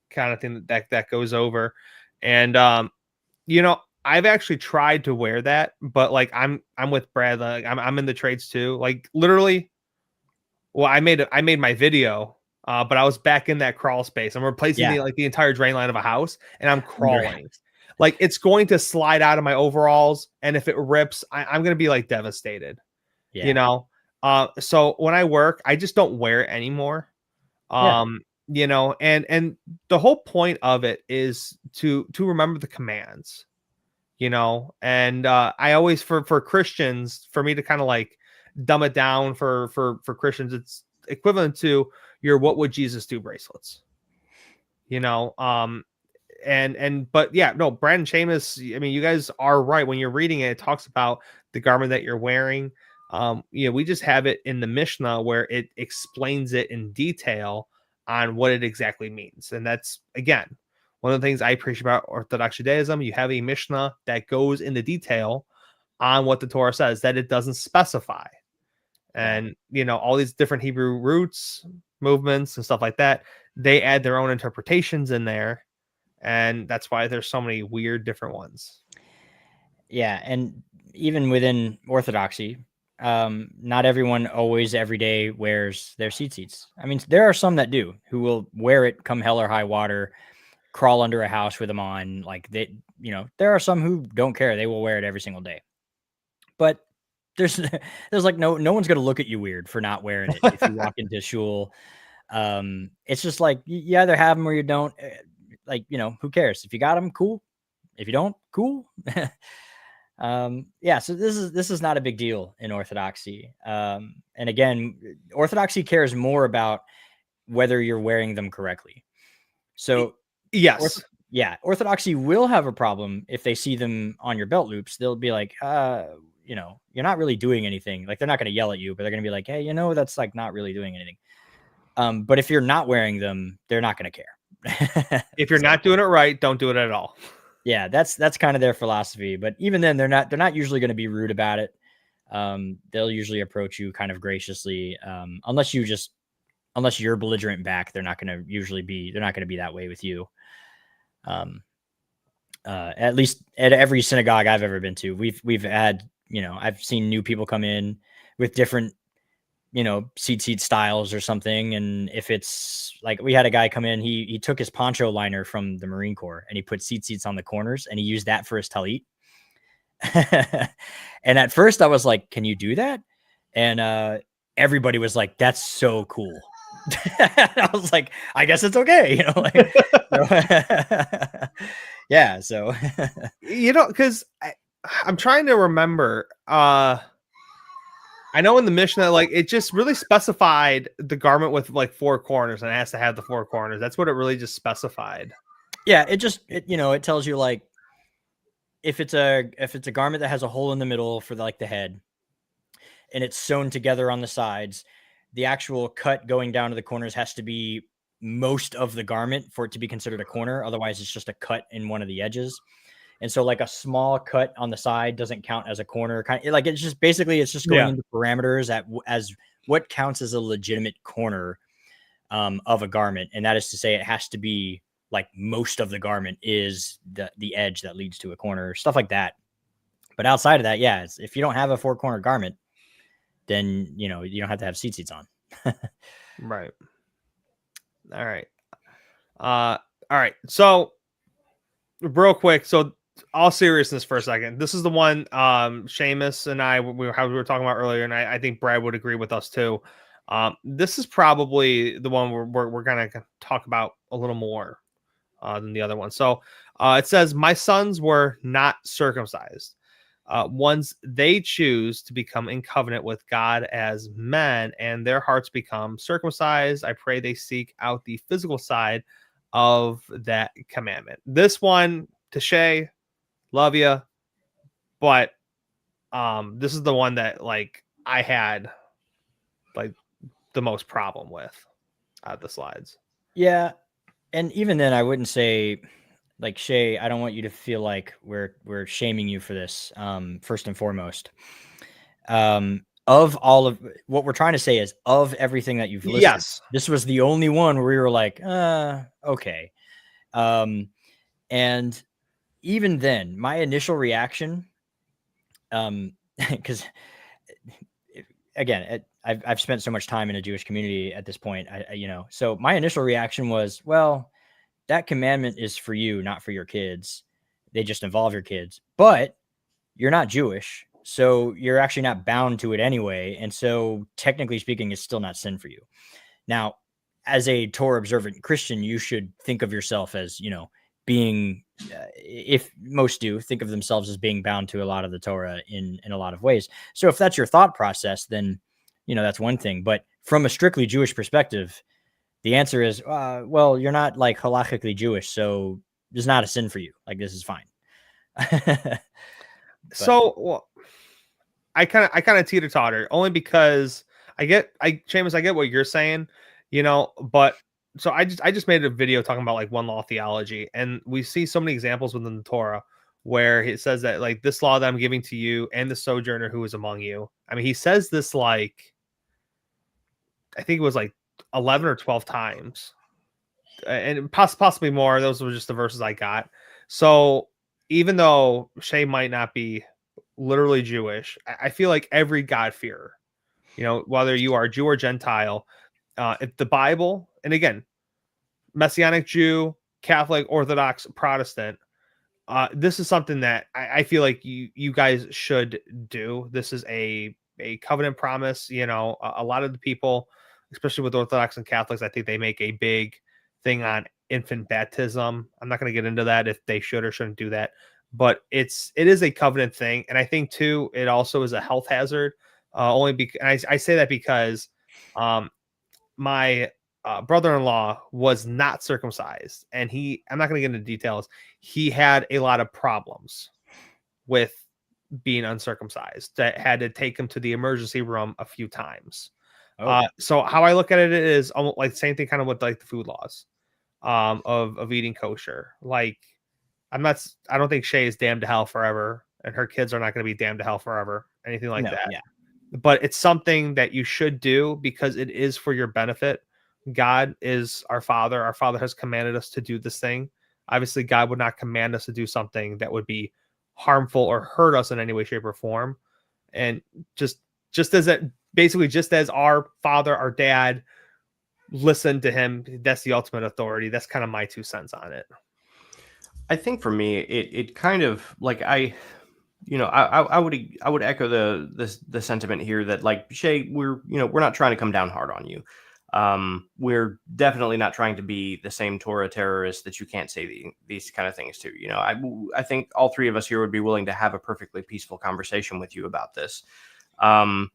kind of thing that goes over. And I've actually tried to wear that, but like I'm with Brad. Like, I'm in the trades too. Like literally, well, I made my video, but I was back in that crawl space. I'm replacing Yeah. the entire drain line of a house, and I'm crawling. Like it's going to slide out of my overalls, and if it rips, I'm gonna be like devastated. Yeah. So when I work, I just don't wear it anymore. And the whole point of it is to remember the commands. And I always, for Christians, for me to kind of like dumb it down for Christians, it's equivalent to your "What would Jesus do" bracelets. But yeah, no, Brandon Seamus, I mean, you guys are right. When you're reading it, it talks about the garment that you're wearing. We just have it in the Mishnah where it explains it in detail on what it exactly means. And that's, again, one of the things I appreciate about Orthodox Judaism. You have a Mishnah that goes into detail on what the Torah says, that it doesn't specify. And, all these different Hebrew roots, movements, and stuff like that, they add their own interpretations in there. And that's why there's so many weird different ones. Yeah. And even within Orthodoxy, not everyone always every day wears their seats. I mean, there are some that do, who will wear it come hell or high water, crawl under a house with them on. Like there are some who don't care. They will wear it every single day. But there's like no one's going to look at you weird for not wearing it if you walk into shul. It's just like you either have them or you don't. Like, who cares? If you got them, cool. If you don't, cool. Yeah, so this is not a big deal in Orthodoxy. And again, Orthodoxy cares more about whether you're wearing them correctly. So yes, Orthodoxy will have a problem if they see them on your belt loops. They'll be like, you're not really doing anything. Like, they're not going to yell at you, but they're going to be like, hey, that's like not really doing anything. But if you're not wearing them, they're not going to care. If you're not doing it right, don't do it at all. Yeah, that's kind of their philosophy. But even then, they're not usually going to be rude about it. They'll usually approach you kind of graciously, unless you're belligerent back. They're not going to be that way with you. At least at every synagogue I've ever been to, we've had, I've seen new people come in with different, seat styles or something. And if it's like, we had a guy come in, he took his poncho liner from the Marine Corps and he put seats on the corners and he used that for his talit. And at first I was like, can you do that? And everybody was like, that's so cool. I was like, I guess it's okay, yeah. So, because I'm trying to remember. I know in the Mishnah, like it just really specified the garment with like 4 corners, and it has to have the 4 corners. That's what it really just specified. Yeah, it tells you like if it's a garment that has a hole in the middle for the head, and it's sewn together on the sides, the actual cut going down to the corners has to be most of the garment for it to be considered a corner. Otherwise, it's just a cut in one of the edges. And so like a small cut on the side doesn't count as a corner. It's just going into parameters as what counts as a legitimate corner of a garment. And that is to say, it has to be like most of the garment is the edge that leads to a corner, stuff like that. But outside of that, yeah, if you don't have a 4-corner garment, then you don't have to have seats on. Right. All right. All right. So real quick. So all seriousness for a second. This is the one Seamus and I we were talking about earlier, and I think Brad would agree with us too. This is probably the one we're gonna talk about a little more than the other one. So it says, "My sons were not circumcised. Once they choose to become in covenant with God as men and their hearts become circumcised, I pray they seek out the physical side of that commandment." This one, Tashay, love you, but this is the one that like I had like the most problem with out of the slides. Yeah, and even then, I wouldn't say like Shay. I don't want you to feel like we're shaming you for this. First and foremost, of all of what we're trying to say is of everything that you've listed, Yes. this was the only one where we were like, okay. And even then, my initial reaction, because again, I've spent so much time in a Jewish community at this point, so my initial reaction was, well, that commandment is for you, not for your kids. They just involve your kids, but you're not Jewish, so you're actually not bound to it anyway. And so, technically speaking, it's still not sin for you. Now, as a Torah observant Christian, you should think of yourself as, being, if most do, think of themselves as being bound to a lot of the Torah in a lot of ways. So if that's your thought process, then, that's one thing. But from a strictly Jewish perspective, the answer is, well, you're not like halachically Jewish, so it's not a sin for you. Like, this is fine. So well, I kind of teeter totter only because Seamus, I get what you're saying, but so I just made a video talking about like one law theology, and we see so many examples within the Torah where it says that like this law that I'm giving to you and the sojourner who is among you. I mean, he says this like I think it was like 11 or 12 times, and possibly more. Those were just the verses I got. So even though Shay might not be literally Jewish, I feel like every God-fearer, whether you are Jew or Gentile, if the Bible, and again, Messianic Jew, Catholic, Orthodox, Protestant, this is something that I feel like you guys should do. This is a covenant promise. A lot of the people, especially with Orthodox and Catholics, I think they make a big thing on infant baptism. I'm not going to get into that if they should or shouldn't do that, but it is a covenant thing, and I think too it also is a health hazard. Only because I say that because my brother-in-law was not circumcised, and I'm not going to get into details. He had a lot of problems with being uncircumcised that had to take him to the emergency room a few times. So how I look at it is almost like the same thing kind of with like the food laws of eating kosher. Like I don't think Shay is damned to hell forever, and her kids are not going to be damned to hell forever, anything like that. Yeah. But it's something that you should do because it is for your benefit. God is our Father. Our Father has commanded us to do this thing. Obviously, God would not command us to do something that would be harmful or hurt us in any way, shape, or form. And just as our Father, our Dad, listen to Him. That's the ultimate authority. That's kind of my 2 cents on it. I think for me, it kind of like I would echo the sentiment here that like Shay, we're not trying to come down hard on you. We're definitely not trying to be the same Torah terrorist that you can't say these kind of things to. I think all three of us here would be willing to have a perfectly peaceful conversation with you about this. I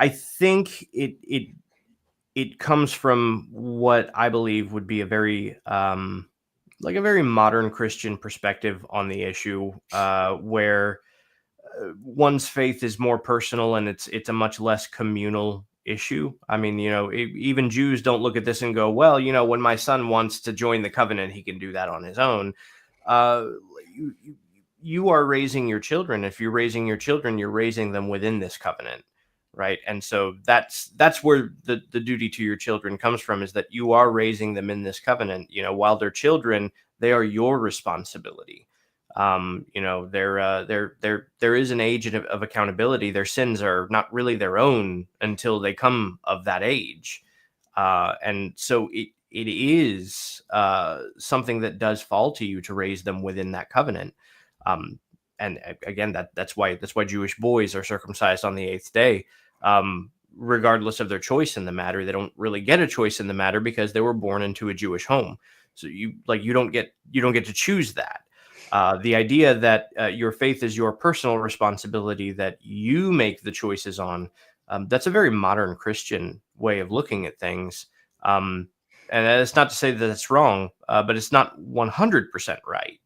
think it comes from what I believe would be a very like a very modern Christian perspective on the issue, where one's faith is more personal and it's a much less communal issue. I mean, even Jews don't look at this and go, well, when my son wants to join the covenant, he can do that on his own. You are raising your children. If you're raising your children, you're raising them within this covenant. Right. And so that's where the duty to your children comes from, is that you are raising them in this covenant. While they're children, they are your responsibility. There is an age of accountability. Their sins are not really their own until they come of that age. And so it is something that does fall to you to raise them within that covenant. And again, that's why Jewish boys are circumcised on the 8th day, regardless of their choice in the matter. They don't really get a choice in the matter because they were born into a Jewish home. So you don't get to choose that. The idea that your faith is your personal responsibility that you make the choices on, that's a very modern Christian way of looking at things. And it's not to say that it's wrong, but it's not 100% right.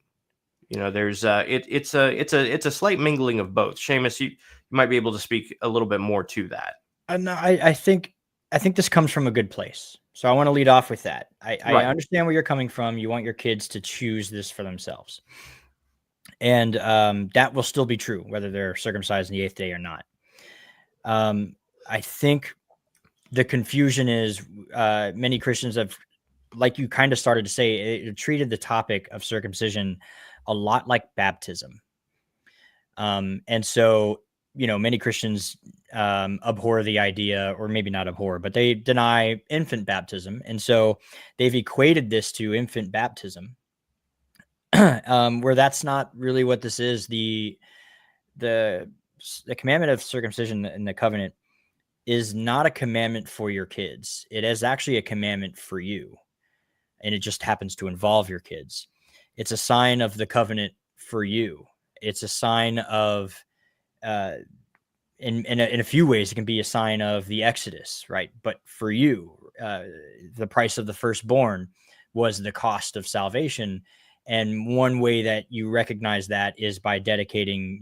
There's it's a slight mingling of both. Seamus, you might be able to speak a little bit more to that. No, I think this comes from a good place. So I want to lead off with that. I Right. understand where you're coming from. You want your kids to choose this for themselves. And that will still be true, whether they're circumcised on the 8th day or not. I think the confusion is many Christians have, like you kind of started to say, treated the topic of circumcision a lot like baptism. And so, many Christians abhor the idea, or maybe not abhor, but they deny infant baptism. And so they've equated this to infant baptism, where that's not really what this is. The commandment of circumcision in the covenant is not a commandment for your kids. It is actually a commandment for you. And it just happens to involve your kids. It's a sign of the covenant for you. It's a sign of, in a few ways, it can be a sign of the Exodus, right? But for you, the price of the firstborn was the cost of salvation. And one way that you recognize that is by dedicating,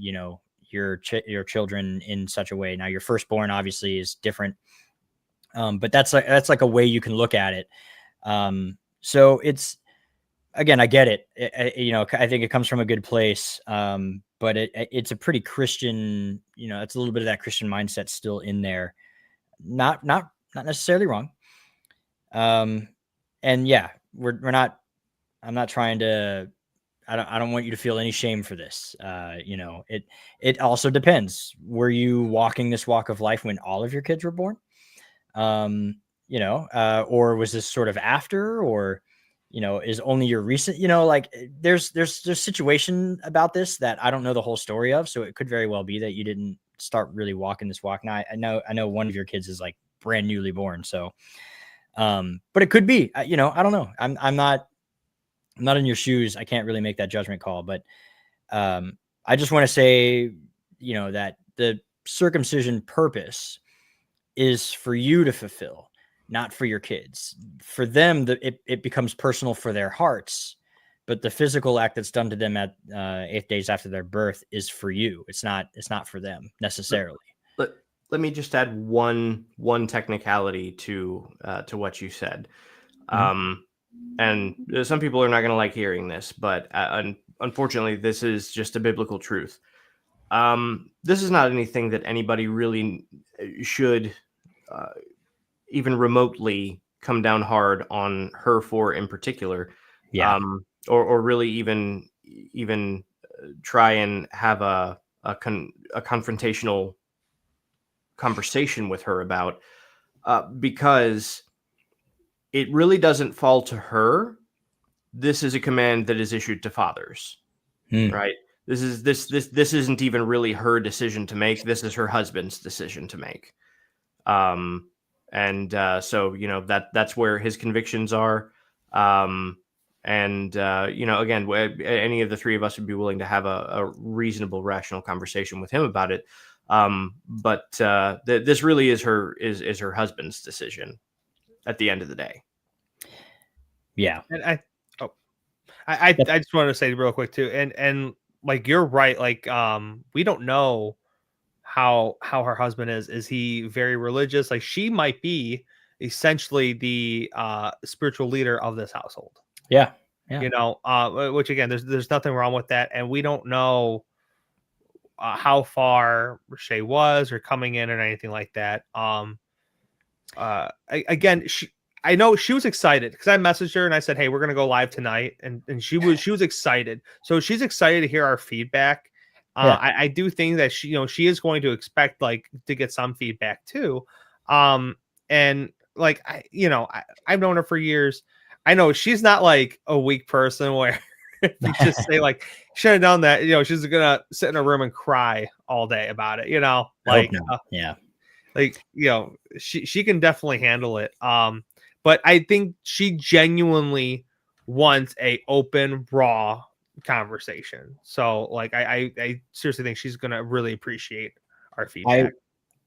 your children in such a way. Now, your firstborn obviously is different, but that's like a way you can look at it. So it's, again, I get it. I think it comes from a good place, but it's a pretty Christian. It's a little bit of that Christian mindset still in there. Not necessarily wrong. And yeah, we're not. I'm not trying to. I don't want you to feel any shame for this. It also depends. Were you walking this walk of life when all of your kids were born? Or was this sort of after, or, is only your recent, there's situation about this that I don't know the whole story of. So it could very well be that you didn't start really walking this walk. Now I know one of your kids is like brand newly born. So, but it could be, I don't know. I'm not in your shoes. I can't really make that judgment call, but, I just want to say, that the circumcision purpose is for you to fulfill, not for your kids. For them, it becomes personal for their hearts, but the physical act that's done to them at 8 days after their birth is for you. It's not for them necessarily. Let me just add one technicality to what you said. Mm-hmm. And some people are not going to like hearing this, but unfortunately, this is just a biblical truth. This is not anything that anybody really should even remotely come down hard on her for in particular. Yeah. Or really even try and have a confrontational conversation with her about, because it really doesn't fall to her. This is a command that is issued to fathers, right? This isn't even really her decision to make. This is her husband's decision to make. So that's where his convictions are. Again, any of the three of us would be willing to have a reasonable, rational conversation with him about it. But this really is her husband's decision at the end of the day. Yeah. And I just wanted to say real quick too, and like you're right, like we don't know how her husband is. Is he very religious? Like she might be essentially the spiritual leader of this household. Yeah. Which again, there's nothing wrong with that, and we don't know how far Shay was or coming in or anything like that. Again, I know she was excited because I messaged her and I said, "Hey, we're gonna go live tonight," and she was excited. So she's excited to hear our feedback. Yeah. I do think that she is going to expect like to get some feedback too. And like I've known her for years. I know she's not like a weak person where if you just say like should have done that, she's gonna sit in a room and cry all day about it. I hope Like not. Yeah. like she can definitely handle it. But I think she genuinely wants a open, raw conversation. So like I seriously think she's gonna really appreciate our feedback.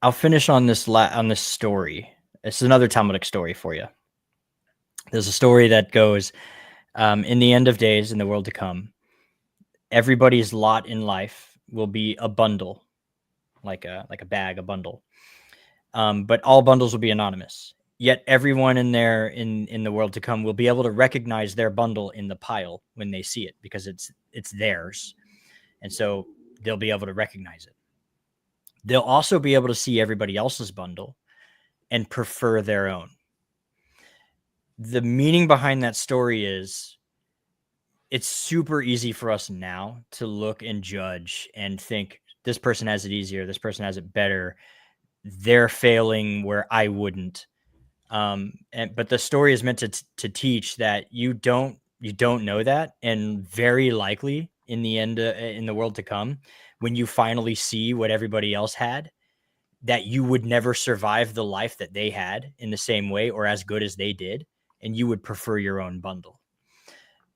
I'll finish on this on this story. It's another Talmudic story for you. There's a story that goes, in the end of days, in the world to come, everybody's lot in life will be a bundle, like a bag, a bundle. But all bundles will be anonymous. Yet everyone in the world to come will be able to recognize their bundle in the pile when they see it because it's theirs, and so they'll be able to recognize it. They'll also be able to see everybody else's bundle and prefer their own. The meaning behind that story is it's super easy for us now to look and judge and think this person has it easier, this person has it better, they're failing where I wouldn't. But the story is meant to teach that you don't know that, and very likely in the end, in the world to come, when you finally see what everybody else had, that you would never survive the life that they had in the same way or as good as they did, and you would prefer your own bundle.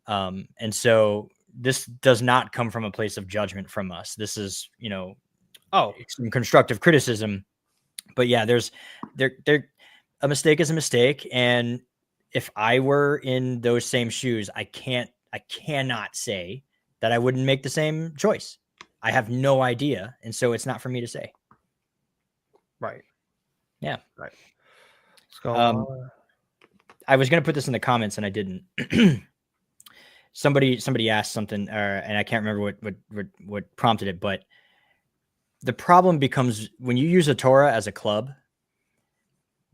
And so this does not come from a place of judgment from us. This is, some constructive criticism. But yeah, a mistake is a mistake. And if I were in those same shoes, I cannot say that I wouldn't make the same choice. I have no idea. And so it's not for me to say. Right. Yeah. Right. Let's go on. I was going to put this in the comments and I didn't. Somebody asked something, and I can't remember what prompted it, but the problem becomes when you use a Torah as a club,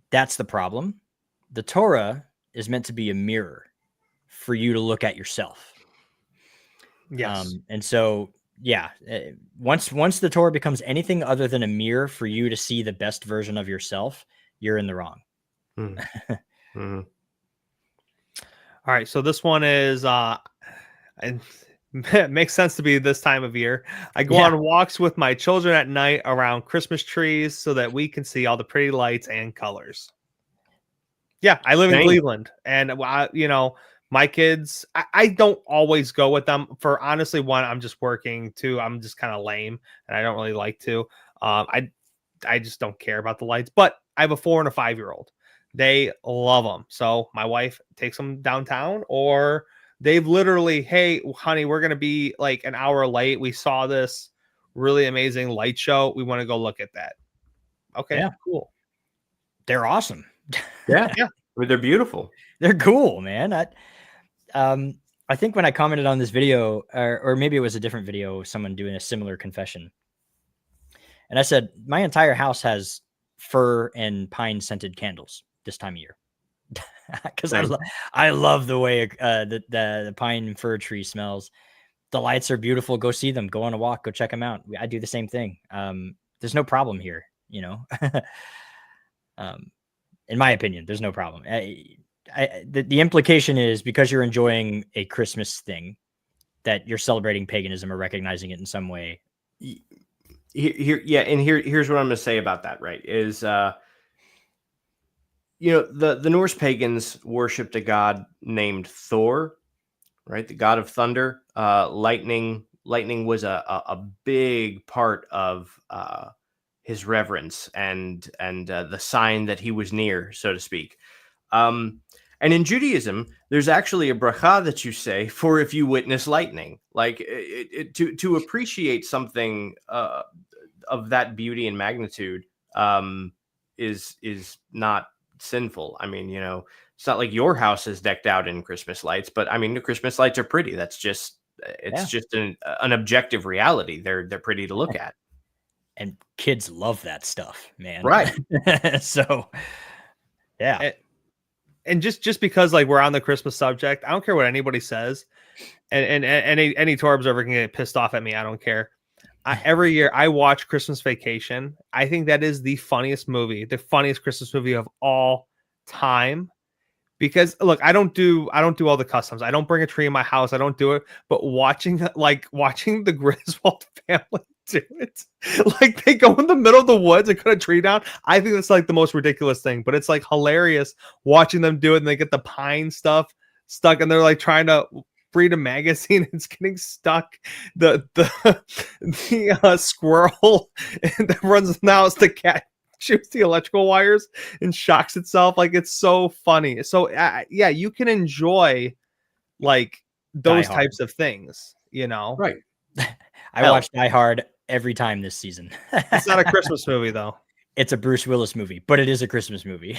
that's the problem. The Torah is meant to be a mirror for you to look at yourself. Yes. And so, yeah, once the Torah becomes anything other than a mirror for you to see the best version of yourself, you're in the wrong. Mm-hmm. All right, so this one is and it makes sense to be this time of year. I go on walks with my children at night around Christmas trees so that we can see all the pretty lights and colors. Yeah, I live in Cleveland, and my kids, I don't always go with them for honestly, one, I'm just working, two, I'm just kind of lame and I don't really like to. I just don't care about the lights, but I have a 4 and a 5-year-old. They love them. So my wife takes them downtown, or they've literally, hey, honey, we're going to be like an hour late. We saw this really amazing light show. We want to go look at that. Okay, yeah. Cool. They're awesome. Yeah. I mean, they're beautiful. They're cool, man. I think when I commented on this video, or maybe it was a different video, someone doing a similar confession, and I said, my entire house has fir and pine scented candles this time of year. Because I love the way the pine and fir tree smells. The lights are beautiful. Go see them. Go on a walk. Go check them out. I do the same thing. There's no problem here, in my opinion, there's no problem. The implication is because you're enjoying a Christmas thing, that you're celebrating paganism or recognizing it in some way. Here's what I'm going to say about that. Right? Is the Norse pagans worshipped a god named Thor, right? The god of thunder. Lightning was a big part of his reverence and the sign that he was near, so to speak. And in Judaism, there's actually a bracha that you say for if you witness lightning, like to appreciate something of that beauty and magnitude is not sinful. I mean, it's not like your house is decked out in Christmas lights, but I mean, the Christmas lights are pretty. That's just just an objective reality. They're pretty to look at. And kids love that stuff, man. Right. So, yeah. and just because like we're on the Christmas subject, I don't care what anybody says, and any Torah observer can get pissed off at me. I don't care. Every year I watch Christmas Vacation. I think that is the funniest Christmas movie of all time. Because look, I don't do all the customs. I don't bring a tree in my house. I don't do it. But watching the Griswold family do it, like they go in the middle of the woods and cut a tree down. I think it's like the most ridiculous thing. But it's like hilarious watching them do it, and they get the pine stuff stuck, and they're like trying to read a magazine. It's getting stuck. The squirrel that runs now is the cat. Shoots the electrical wires and shocks itself. Like, it's so funny. So yeah, you can enjoy like those types of things, you know. Right. I watch Die Hard every time this season. It's not a Christmas movie though. It's a Bruce Willis movie, but it is a Christmas movie.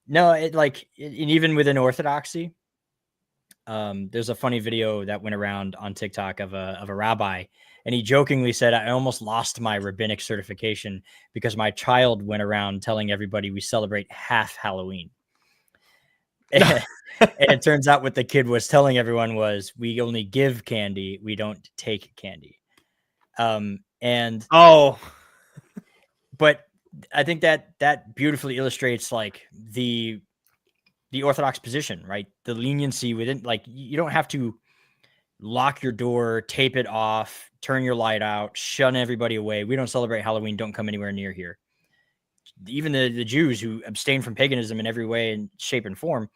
No, even within Orthodoxy, there's a funny video that went around on TikTok of a rabbi, and he jokingly said, "I almost lost my rabbinic certification because my child went around telling everybody we celebrate half Halloween." And it turns out what the kid was telling everyone was, we only give candy, we don't take candy. But I think that beautifully illustrates like the Orthodox position, right? The leniency within, like, you don't have to lock your door, tape it off, turn your light out, shun everybody away. We don't celebrate Halloween. Don't come anywhere near here. Even the Jews who abstain from paganism in every way and shape and form,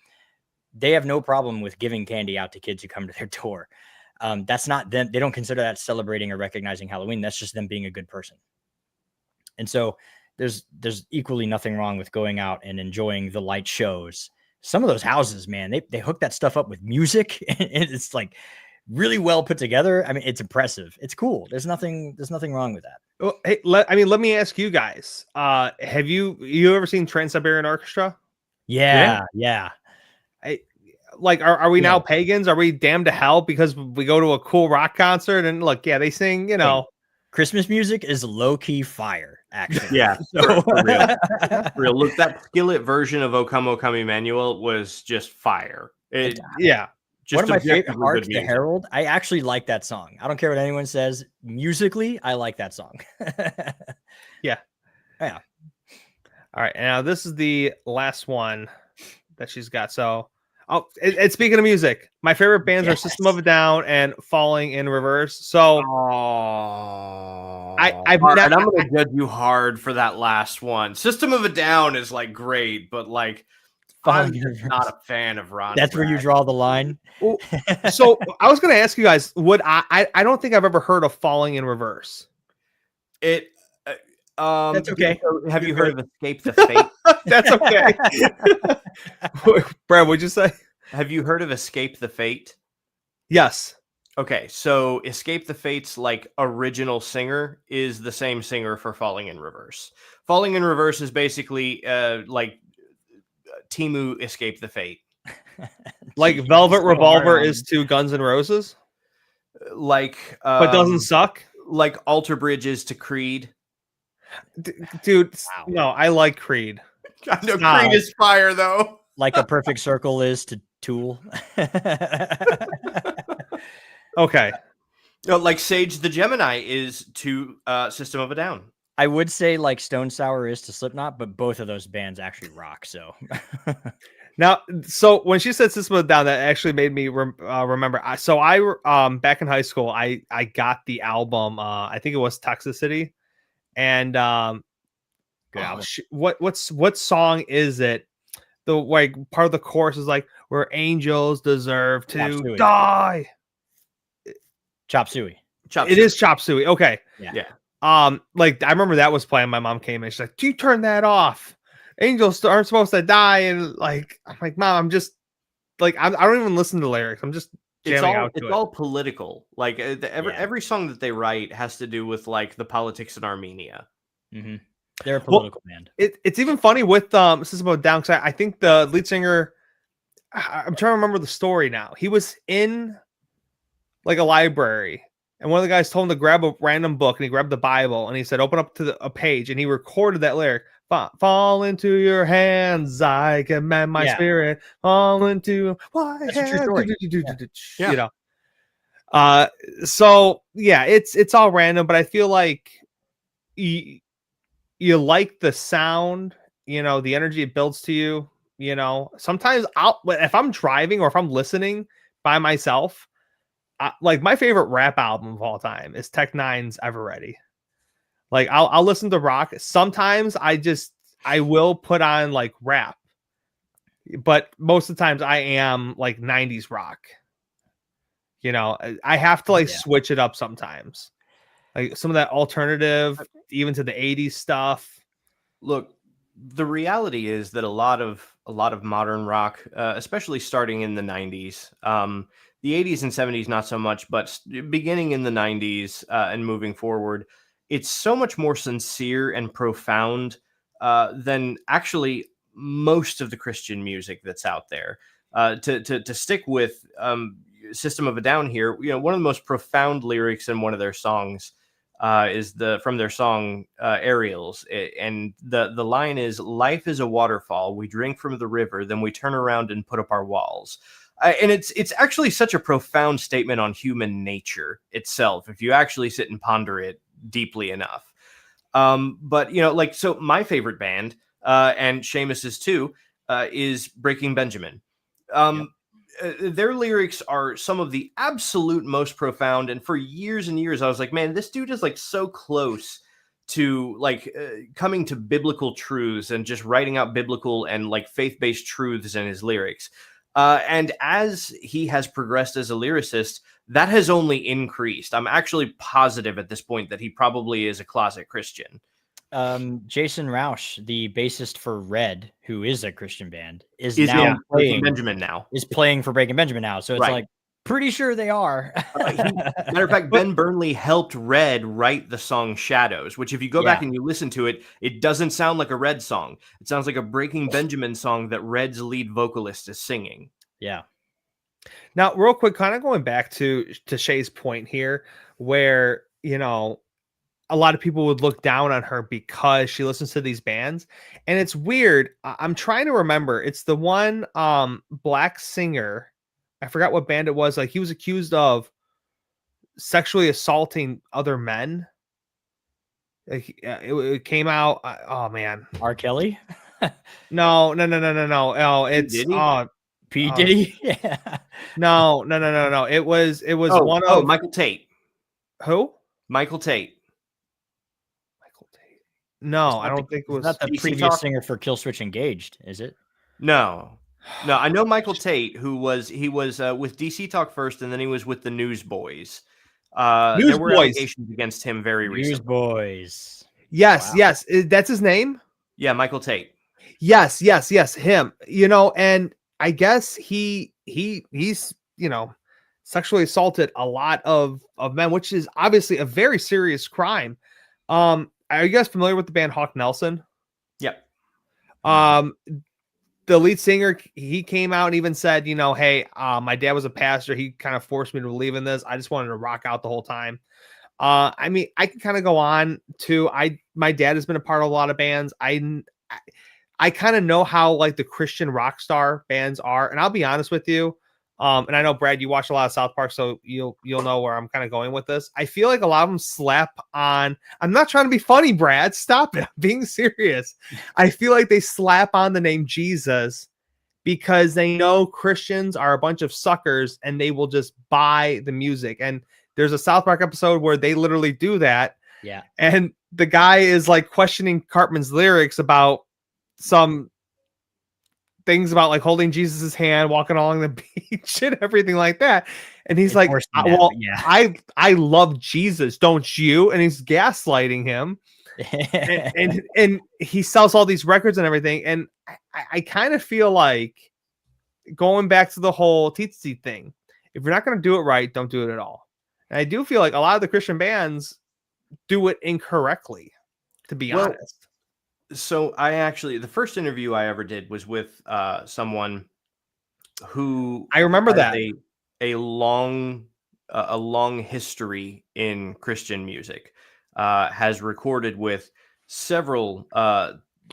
they have no problem with giving candy out to kids who come to their door. That's not them. They don't consider that celebrating or recognizing Halloween. That's just them being a good person. And so there's equally nothing wrong with going out and enjoying the light shows. Some of those houses, man, they hook that stuff up with music, and it's like really well put together. I mean, it's impressive. It's cool. There's nothing wrong with that. Well, hey, let me ask you guys. Have you ever seen Trans-Siberian Orchestra? Yeah. Are we now pagans? Are we damned to hell because we go to a cool rock concert and look, yeah, they sing, you know. Christmas music is low-key fire, actually. Yeah, for real. For real. Look, that skillet version of O Come, O Come Emmanuel was just fire. Just one of my favorite, Hark the Herald. I actually like that song. I don't care what anyone says. Musically, I like that song. Yeah. All right. Now this is the last one that she's got. So, speaking of music, my favorite bands are System of a Down and Falling in Reverse. So, I'm going to judge you hard for that last one. System of a Down is like great, but like, I'm not a fan of Ron. That's where you draw the line. So I was going to ask you guys, I don't think I've ever heard of Falling in Reverse. That's okay. Have you heard of Escape the Fate? That's okay. Brad, what'd you say? Have you heard of Escape the Fate? Yes. Okay, so Escape the Fate's like original singer is the same singer for Falling in Reverse. Falling in Reverse is basically like Timu Escape the Fate. Like Velvet Revolver is to Guns N' Roses? Like but doesn't suck? Like Alter Bridge is to Creed. Dude, wow. No, I like Creed. I know Creed is fire though. Like A Perfect Circle is to Tool. Okay. Like Sage the Gemini is to System of a Down. I would say like Stone Sour is to Slipknot, but both of those bands actually rock. So now, so when she said System of a Down, that actually made me remember. So I back in high school, I got the album. I think it was Texas City, and what song is it? The like part of the chorus is like where angels deserve to die. Chop Suey. It is Chop Suey. Okay. Yeah. Like I remember that was playing. My mom came in. She's like, "Do you turn that off? Angels aren't supposed to die." And like, I'm like, "Mom, I'm just like, I don't even listen to the lyrics. I'm just jamming out to it." It's all political. Like every song that they write has to do with like the politics in Armenia. Mm-hmm. They're a political band. It's even funny with System of a Down, because I think the lead singer, I'm trying to remember the story now. He was in like a library, And one of the guys told him to grab a random book, and he grabbed the Bible, and he said, "Open up to a page," and he recorded that lyric. Fall into your hands, I command my spirit. Fall into my That's hands. a true story. You know. So yeah, it's all random, but I feel like you like the sound, you know, the energy it builds to you. You know, sometimes if I'm driving or if I'm listening by myself. Like my favorite rap album of all time is Tech Nine's Ever Ready. Like I'll listen to rock. Sometimes I will put on like rap, but most of the times I am like 90s rock. You know, I have to like switch it up sometimes. Like some of that alternative, even to the 80s stuff. Look, the reality is that a lot of modern rock, especially starting in the 90s, the 80s and 70s not so much, but beginning in the 90s and moving forward, it's so much more sincere and profound than actually most of the Christian music that's out there. To stick with System of a Down here, you know, one of the most profound lyrics in one of their songs is from their song Aerials, and the line is, "Life is a waterfall. We drink from the river, then we turn around and put up our walls." And it's actually such a profound statement on human nature itself, if you actually sit and ponder it deeply enough. But you know, like, so my favorite band, and Seamus's too, is Breaking Benjamin. Their lyrics are some of the absolute most profound, and for years and years I was like, man, this dude is like so close to like coming to biblical truths and just writing out biblical and like faith-based truths in his lyrics. And as he has progressed as a lyricist, that has only increased. I'm actually positive at this point that he probably is a closet Christian. Jason Roush, the bassist for Red, who is a Christian band, is Is now Breaking Benjamin playing for Breaking Benjamin now. So it's Right. like, pretty sure they are. Matter of fact, Ben Burnley helped Red write the song Shadows, which if you go back and you listen to it, it doesn't sound like a Red song. It sounds like a Breaking Benjamin song that Red's lead vocalist is singing. Yeah. Now, real quick, kind of going back to Shay's point here, where, you know, a lot of people would look down on her because she listens to these bands. And it's weird. I'm trying to remember. It's the one black singer. I forgot what band it was. Like he was accused of sexually assaulting other men. Like, it came out. Oh man, R. Kelly? no. Oh, it's P. Diddy? Yeah. No. It was one of Michael Tate. Who? Michael Tate. No, I don't think it was. Not the previous singer for Killswitch Engaged, is it? No, I know Michael Tate, who was with DC Talk first, and then he was with the Newsboys. There were allegations against him very recently. Newsboys. Yes, yes, that's his name. Yeah, Michael Tate. Yes, him. You know, and I guess he's you know sexually assaulted a lot of men, which is obviously a very serious crime. Are you guys familiar with the band Hawk Nelson? Yep. The lead singer, he came out and even said, you know, hey, my dad was a pastor. He kind of forced me to believe in this. I just wanted to rock out the whole time. I mean, I can kind of go on too. My dad has been a part of a lot of bands. I kind of know how like the Christian rock star bands are, and I'll be honest with you. And I know Brad, you watch a lot of South Park, so you'll know where I'm kind of going with this. I feel like a lot of them slap on. I'm not trying to be funny, Brad. Stop it. I'm being serious. I feel like they slap on the name Jesus because they know Christians are a bunch of suckers and they will just buy the music. And there's a South Park episode where they literally do that. Yeah. And the guy is like questioning Cartman's lyrics about some things about like holding Jesus's hand, walking along the beach and everything like that. And he's like, well, yeah. I love Jesus, don't you? And he's gaslighting him. and he sells all these records and everything. And I kind of feel like going back to the whole Titsy thing, if you're not going to do it right, don't do it at all. And I do feel like a lot of the Christian bands do it incorrectly, to be honest. So the first interview I ever did was with someone who I remember that a long a long history in Christian music, has recorded with several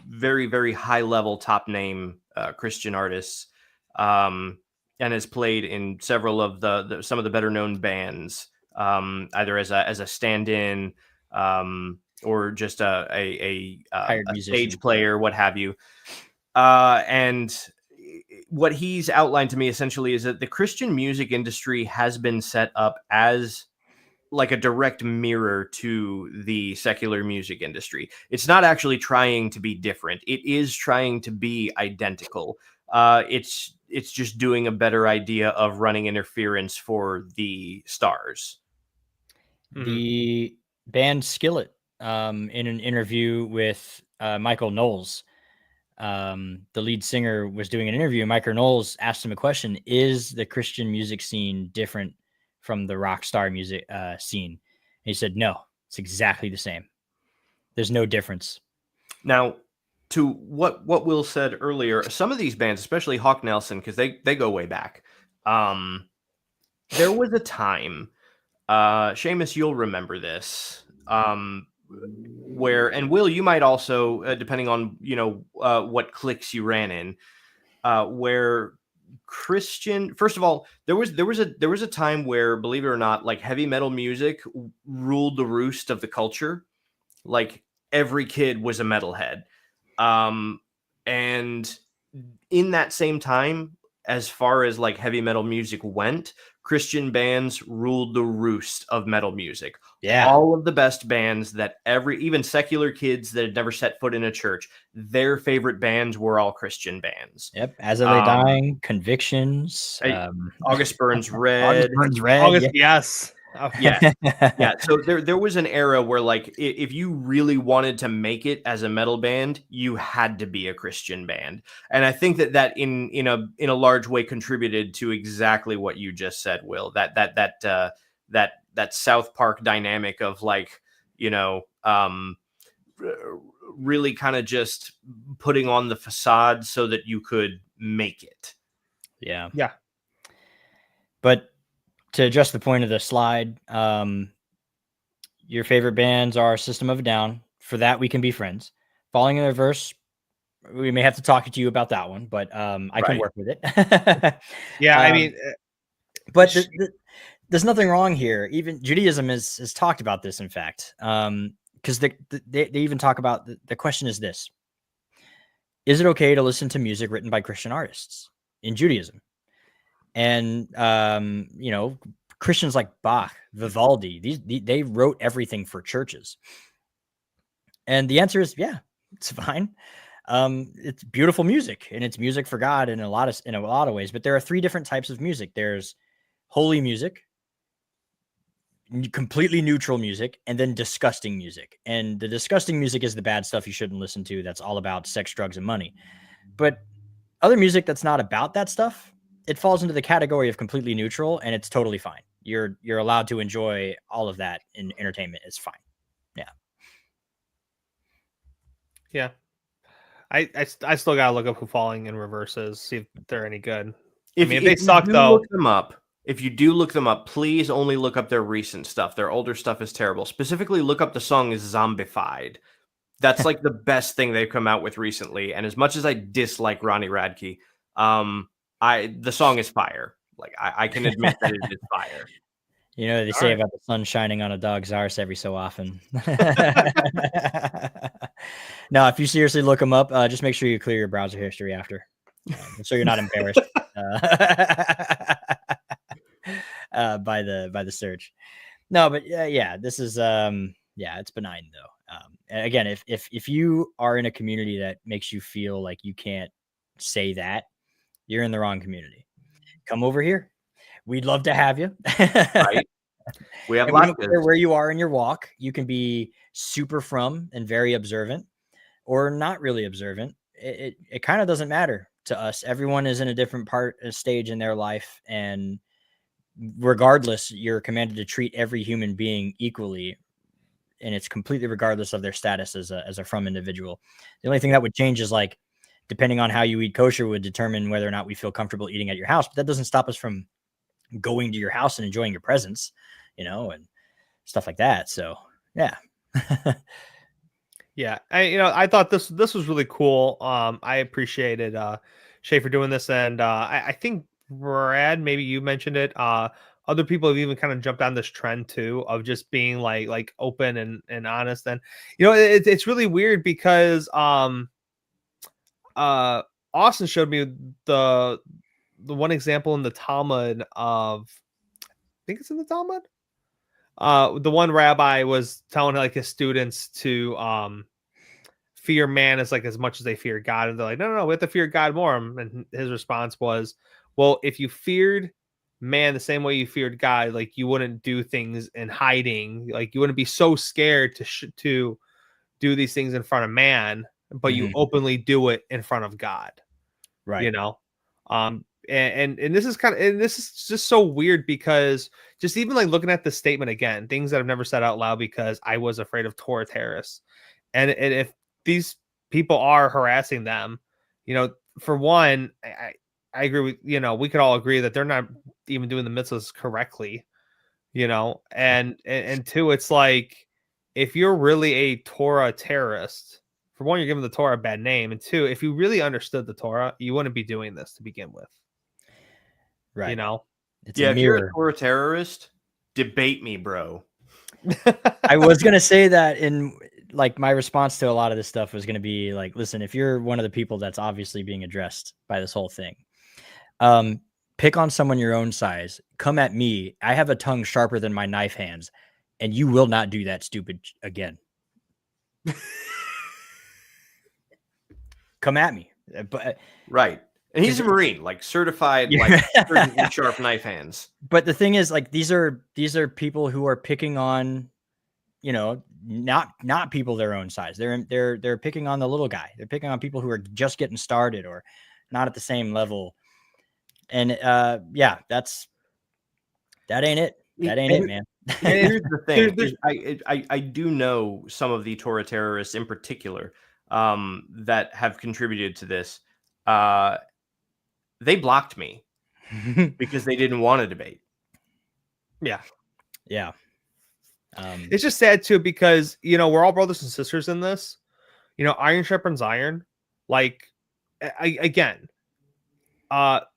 very, very high level top name Christian artists, and has played in several of some of the better known bands, either as a stand in, or just Hired a musician. stage player, what have you. And what he's outlined to me essentially is that the Christian music industry has been set up as like a direct mirror to the secular music industry. It's not actually trying to be different. It is trying to be identical. It's just doing a better idea of running interference for the stars. The band Skillet, in an interview with Michael Knowles, the lead singer was doing an interview. Michael Knowles asked him a question: "Is the Christian music scene different from the rock star music scene?" And he said, "No, it's exactly the same. There's no difference." Now, to what Will said earlier, some of these bands, especially Hawk Nelson, because they go way back. There was a time, Seamus, you'll remember this, where, and Will, you might also, depending on what cliques you ran in, where Christian, first of all, there was a time where, believe it or not, like heavy metal music ruled the roost of the culture. Like every kid was a metalhead. And in that same time, as far as like heavy metal music went, Christian bands ruled the roost of metal music. Yeah. All of the best bands that even secular kids that had never set foot in a church, their favorite bands were all Christian bands. Yep. As Are They Dying, Convictions, August Burns Red. August Burns Red. August, yes. Oh, yeah. Yeah. So there was an era where, like, if you really wanted to make it as a metal band, you had to be a Christian band. And I think that in a large way contributed to exactly what you just said, Will, that South Park dynamic of, like, really kind of just putting on the facade so that you could make it. Yeah. Yeah. But to address the point of the slide, your favorite bands are System of a Down. For that, we can be friends. Falling in Reverse, we may have to talk to you about that one, but I can work with it. Yeah, I mean, but there's nothing wrong here. Even Judaism has talked about this, in fact, because they even talk about the question is this: is it okay to listen to music written by Christian artists in Judaism? And, Christians like Bach, Vivaldi, they wrote everything for churches. And the answer is, yeah, it's fine. It's beautiful music, and it's music for God in a lot of ways. But there are three different types of music. There's holy music, completely neutral music, and then disgusting music. And the disgusting music is the bad stuff you shouldn't listen to. That's all about sex, drugs, and money. But other music that's not about that stuff, it falls into the category of completely neutral, and it's totally fine. You're allowed to enjoy all of that in entertainment. It's fine. Yeah. Yeah. I still gotta look up who Falling in Reverse is, see if they're any good. If they suck, though. If you do look them up, please only look up their recent stuff. Their older stuff is terrible. Specifically, look up the song Zombified. That's like the best thing they've come out with recently. And as much as I dislike Ronnie Radke, the song is fire. Like, I can admit that it is fire. They say about the sun shining on a dog's arse every so often. No, if you seriously look them up, just make sure you clear your browser history after, so you're not embarrassed by the search. No, but yeah, this is it's benign though. Again, if you are in a community that makes you feel like you can't say that, you're in the wrong community. Come over here. We'd love to have you. Right. We have don't care where you are in your walk. You can be super from and very observant, or not really observant. It kind of doesn't matter to us. Everyone is in a different stage in their life, and regardless, you're commanded to treat every human being equally, and it's completely regardless of their status as a from individual. The only thing that would change is, like, depending on how you eat kosher would determine whether or not we feel comfortable eating at your house, but that doesn't stop us from going to your house and enjoying your presence, and stuff like that. So yeah. Yeah, I thought this was really cool. I appreciated Shay for doing this, and I think Brad, maybe you mentioned it. Other people have even kind of jumped on this trend too of just being like open and honest. And it's really weird because Austin showed me the one example in the Talmud of, I think it's in the Talmud. The one rabbi was telling like his students to fear man as like as much as they fear God, and they're like, no, we have to fear God more. And his response was, well, if you feared man the same way you feared God, like you wouldn't do things in hiding, like you wouldn't be so scared to do these things in front of man, but you openly do it in front of God, right? And this is this is just so weird because just even like looking at the statement again, things that I've never said out loud because I was afraid of Torah terrorists, and if these people are harassing them, for one, I agree with, we could all agree that they're not even doing the mitzvahs correctly, and two, it's like, if you're really a Torah terrorist, for one, you're giving the Torah a bad name, and two, if you really understood the Torah, you wouldn't be doing this to begin with. Right. It's a mirror. If you're a Torah terrorist, debate me, bro. I was going to say that in like my response to a lot of this stuff was going to be like, listen, if you're one of the people that's obviously being addressed by this whole thing, pick on someone your own size, come at me. I have a tongue sharper than my knife hands, and you will not do that stupid again. Come at me. But right. And he's a Marine, like certified, like sharp knife hands. But the thing is, like, these are people who are picking on, not people their own size. They're picking on the little guy. They're picking on people who are just getting started or not at the same level. And that ain't it. That ain't it, man. Here's the thing: I do know some of the Torah terrorists in particular that have contributed to this. They blocked me because they didn't want to debate. Yeah. It's just sad too because we're all brothers and sisters in this. Iron sharpens iron. Like, again,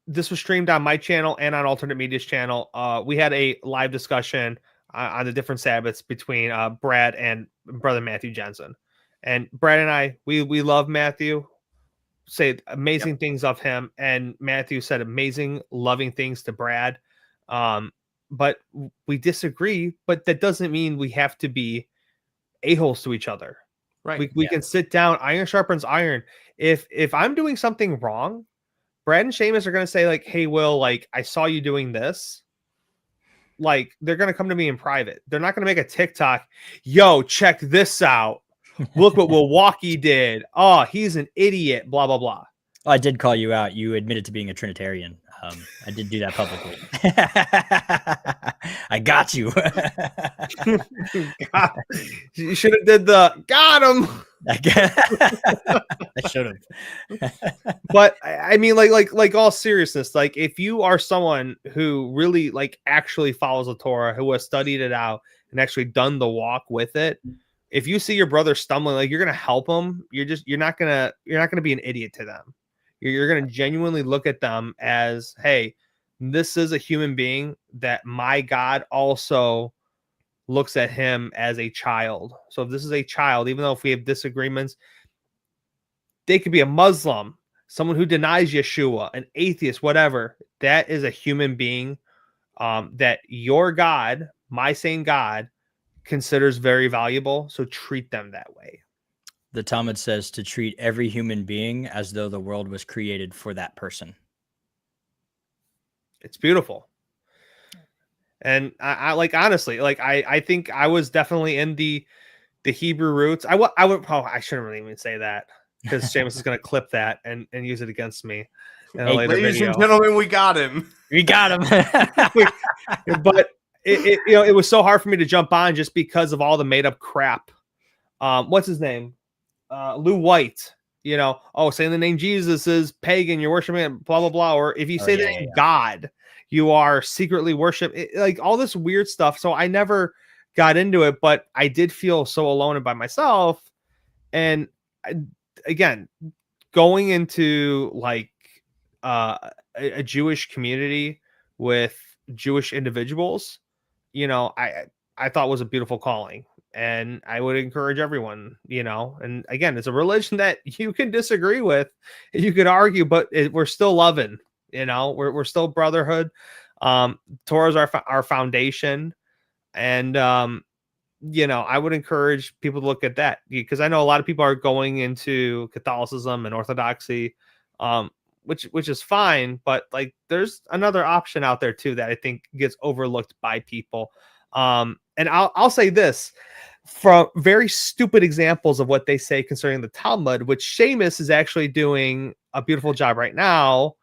this was streamed on my channel and on Alternate Media's channel. We had a live discussion on the different Sabbaths between Brad and brother Matthew Jensen. And Brad and I, we love Matthew, say amazing things of him, and Matthew said amazing, loving things to Brad. But we disagree, but that doesn't mean we have to be a-holes to each other. Right. We can sit down. Iron sharpens iron. If I'm doing something wrong, Brad and Seamus are going to say like, hey, Will, like, I saw you doing this. Like, they're going to come to me in private. They're not going to make a TikTok. Yo, check this out. Look what Milwaukee did. Oh, he's an idiot. Blah, blah, blah. I did call you out. You admitted to being a Trinitarian. I did do that publicly. I got you. God, you should have did the got him. I should have. But I mean, like all seriousness, like if you are someone who really like actually follows the Torah, who has studied it out and actually done the walk with it, if you see your brother stumbling, like you're gonna help him. You're not gonna be an idiot to them. You're going to genuinely look at them as, hey, this is a human being that my God also looks at him as a child. So if this is a child, even though if we have disagreements, they could be a Muslim, someone who denies Yeshua, an atheist, whatever. That is a human being that your God, my same God, considers very valuable. So treat them that way. The Talmud says to treat every human being as though the world was created for that person. It's beautiful. And I like, honestly, like, I think I was definitely in the Hebrew roots. I shouldn't really even say that because Seamus is going to clip that and use it against me in a later ladies video. And gentlemen, we got him. We got him. But it was so hard for me to jump on just because of all the made up crap. What's his name? Lou White, saying the name Jesus is pagan, you're worshiping it, blah, blah, blah. Or if you say the name God, you are secretly worship, like all this weird stuff. So I never got into it, but I did feel so alone and by myself. And again, going into like a Jewish community with Jewish individuals, I thought was a beautiful calling. And I would encourage everyone, and again, it's a religion that you can disagree with, you could argue, but we're still loving, we're still brotherhood. Torah is our foundation. And, I would encourage people to look at that, because I know a lot of people are going into Catholicism and Orthodoxy, which is fine, but like there's another option out there too that I think gets overlooked by people. And I'll say this, from very stupid examples of what they say concerning the Talmud, which Seamus is actually doing a beautiful job right now.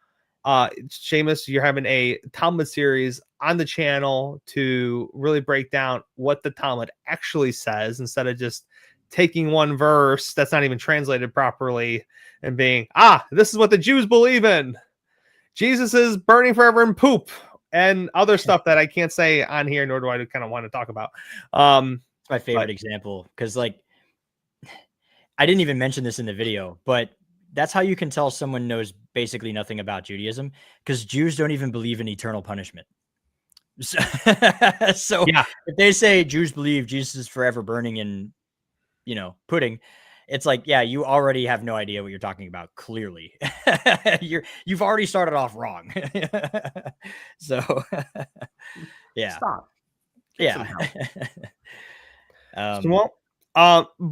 Seamus, you're having a Talmud series on the channel to really break down what the Talmud actually says, instead of just taking one verse that's not even translated properly and being, this is what the Jews believe in. Jesus is burning forever in poop and other stuff that I can't say on here, nor do I kind of want to talk about. It's my favorite example, because like I didn't even mention this in the video, but that's how you can tell someone knows basically nothing about Judaism, because Jews don't even believe in eternal punishment. So, if they say Jews believe Jesus is forever burning in, pudding, it's like, yeah, you already have no idea what you're talking about. Clearly, you've already started off wrong. So, yeah, stop. Yeah.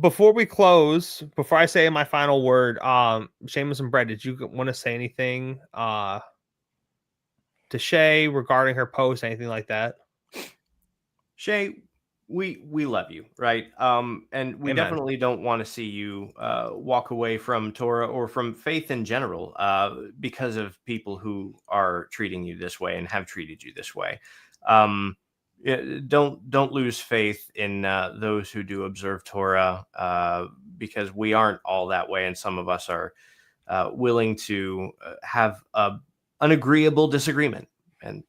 Before we close, before I say my final word, Seamus and Brett, did you want to say anything to Shay regarding her post, anything like that? Shay, we love you, right? And we definitely don't want to see you walk away from Torah or from faith in general because of people who are treating you this way and have treated you this way. Don't lose faith in those who do observe Torah, because we aren't all that way, and some of us are willing to have an agreeable disagreement, and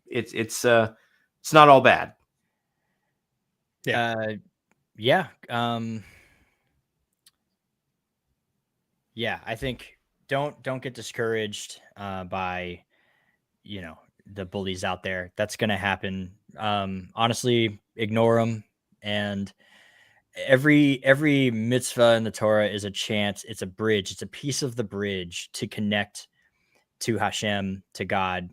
it's not all bad. I think don't get discouraged by the bullies out there. That's going to happen. Honestly, ignore them. And every mitzvah in the Torah is a chance. It's a bridge. It's a piece of the bridge to connect to Hashem, to God.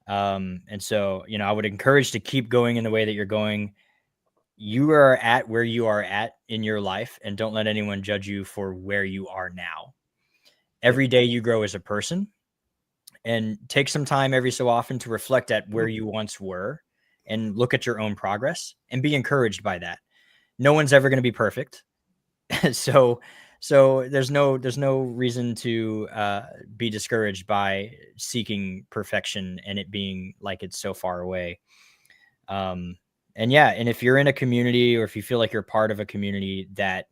And so, I would encourage to keep going in the way that you're going. You are at where you are at in your life, and don't let anyone judge you for where you are now. Every day you grow as a person, and take some time every so often to reflect at where you once were and look at your own progress and be encouraged by that. No one's ever going to be perfect. So there's no reason to be discouraged by seeking perfection and it being like it's so far away. And if you're in a community, or if you feel like you're part of a community that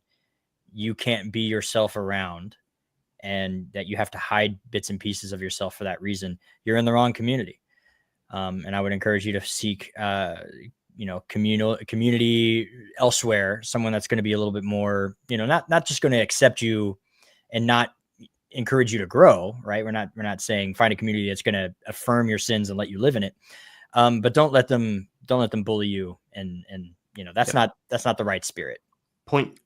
you can't be yourself around, and that you have to hide bits and pieces of yourself for that reason, you're in the wrong community. And I would encourage you to seek, community elsewhere, someone that's going to be a little bit more, not just going to accept you and not encourage you to grow, right? We're not saying find a community that's going to affirm your sins and let you live in it. But don't let them bully you. And that's not the right spirit. Point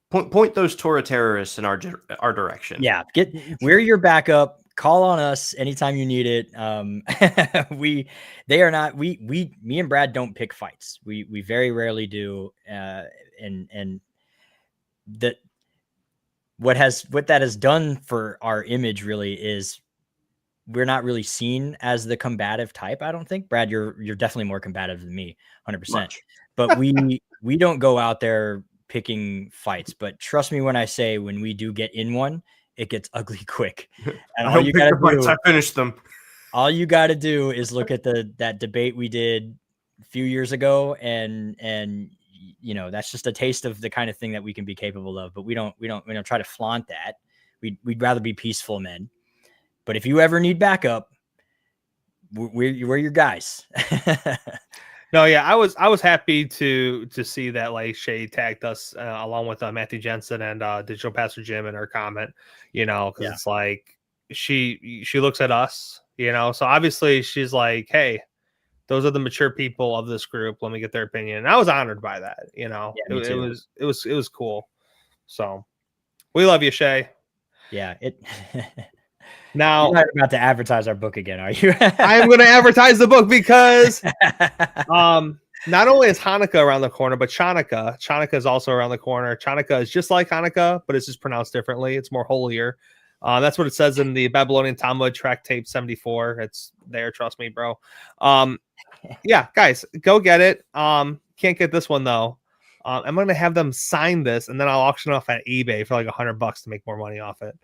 those Torah terrorists in our direction. Yeah. We're your backup. Call on us anytime you need it. Me and Brad don't pick fights. We very rarely do. And what that has done for our image really is we're not really seen as the combative type. I don't think. Brad, you're definitely more combative than me, 100%. But we don't go out there picking fights. But trust me when I say, when we do get in one, it gets ugly quick. And all you got to do, I finished them. All you got to do is look at that debate we did a few years ago, and that's just a taste of the kind of thing that we can be capable of. But we don't try to flaunt that. We'd rather be peaceful men. But if you ever need backup, we're your guys. No, yeah, I was happy to see that like Shay tagged us along with Matthew Jensen and Digital Pastor Jim in her comment, because Yeah. it's like she looks at us, so obviously she's like, hey, those are the mature people of this group. Let me get their opinion. And I was honored by that. Me too. It was cool. So we love you, Shay. Yeah. Now you're not about to advertise our book again, are you? I am going to advertise the book because not only is Hanukkah around the corner, but Chanukah is also around the corner. Chanukah is just like Hanukkah, but it's just pronounced differently. It's more holier. That's what it says in the Babylonian Talmud Tractate 74. It's there, trust me, bro. Yeah, guys, go get it. Can't get this one though. I'm gonna have them sign this, and then I'll auction off at eBay for like $100 to make more money off it.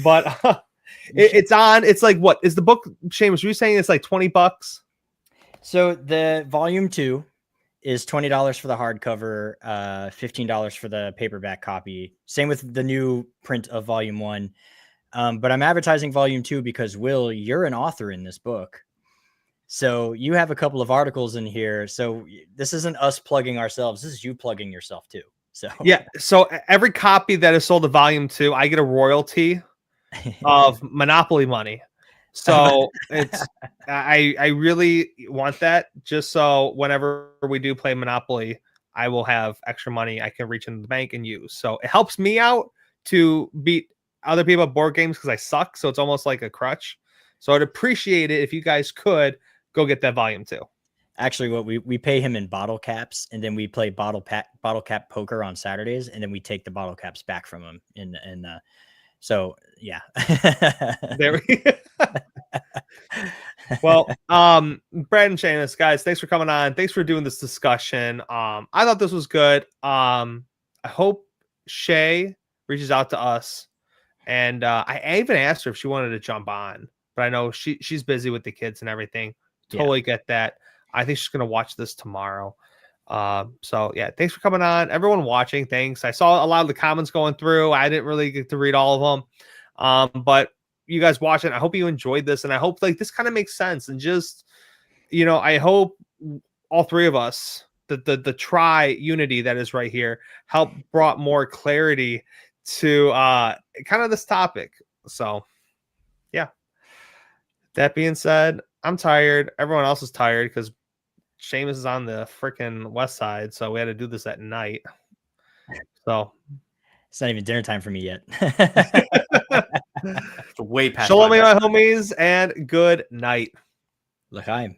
But it's on. It's like, what is the book? Seamus, were you saying it's like $20? So the volume 2 is $20 for the hardcover, $15 for the paperback copy. Same with the new print of volume 1. But I'm advertising volume 2 because, Will, you're an author in this book. So you have a couple of articles in here. So this isn't us plugging ourselves. This is you plugging yourself too. So yeah. So every copy that is sold to volume 2, I get a royalty of Monopoly money. So it's I really want that, just so whenever we do play Monopoly, I will have extra money I can reach into the bank and use. So it helps me out to beat other people at board games because I suck. So it's almost like a crutch. So I'd appreciate it if you guys could go get that volume 2. Actually, what we pay him in bottle caps, and then we play bottle cap poker on Saturdays, and then we take the bottle caps back from him. So yeah. There we Well, Brad and Seamus, guys, thanks for coming on. Thanks for doing this discussion. I thought this was good. I hope Shay reaches out to us, and I even asked her if she wanted to jump on, but I know she's busy with the kids and everything. Totally get that. I think she's gonna watch this tomorrow. So yeah, thanks for coming on, everyone watching. Thanks. I saw a lot of the comments going through. I didn't really get to read all of them, but you guys watching, I hope you enjoyed this, and I hope like this kind of makes sense, and just I hope all three of us, the tri-unity that is right here, help brought more clarity to kind of this topic. So yeah, that being said, I'm tired. Everyone else is tired because Seamus is on the freaking west side, so we had to do this at night. So it's not even dinner time for me yet. It's way past. Shalom, my homies, and good night. L'chaim.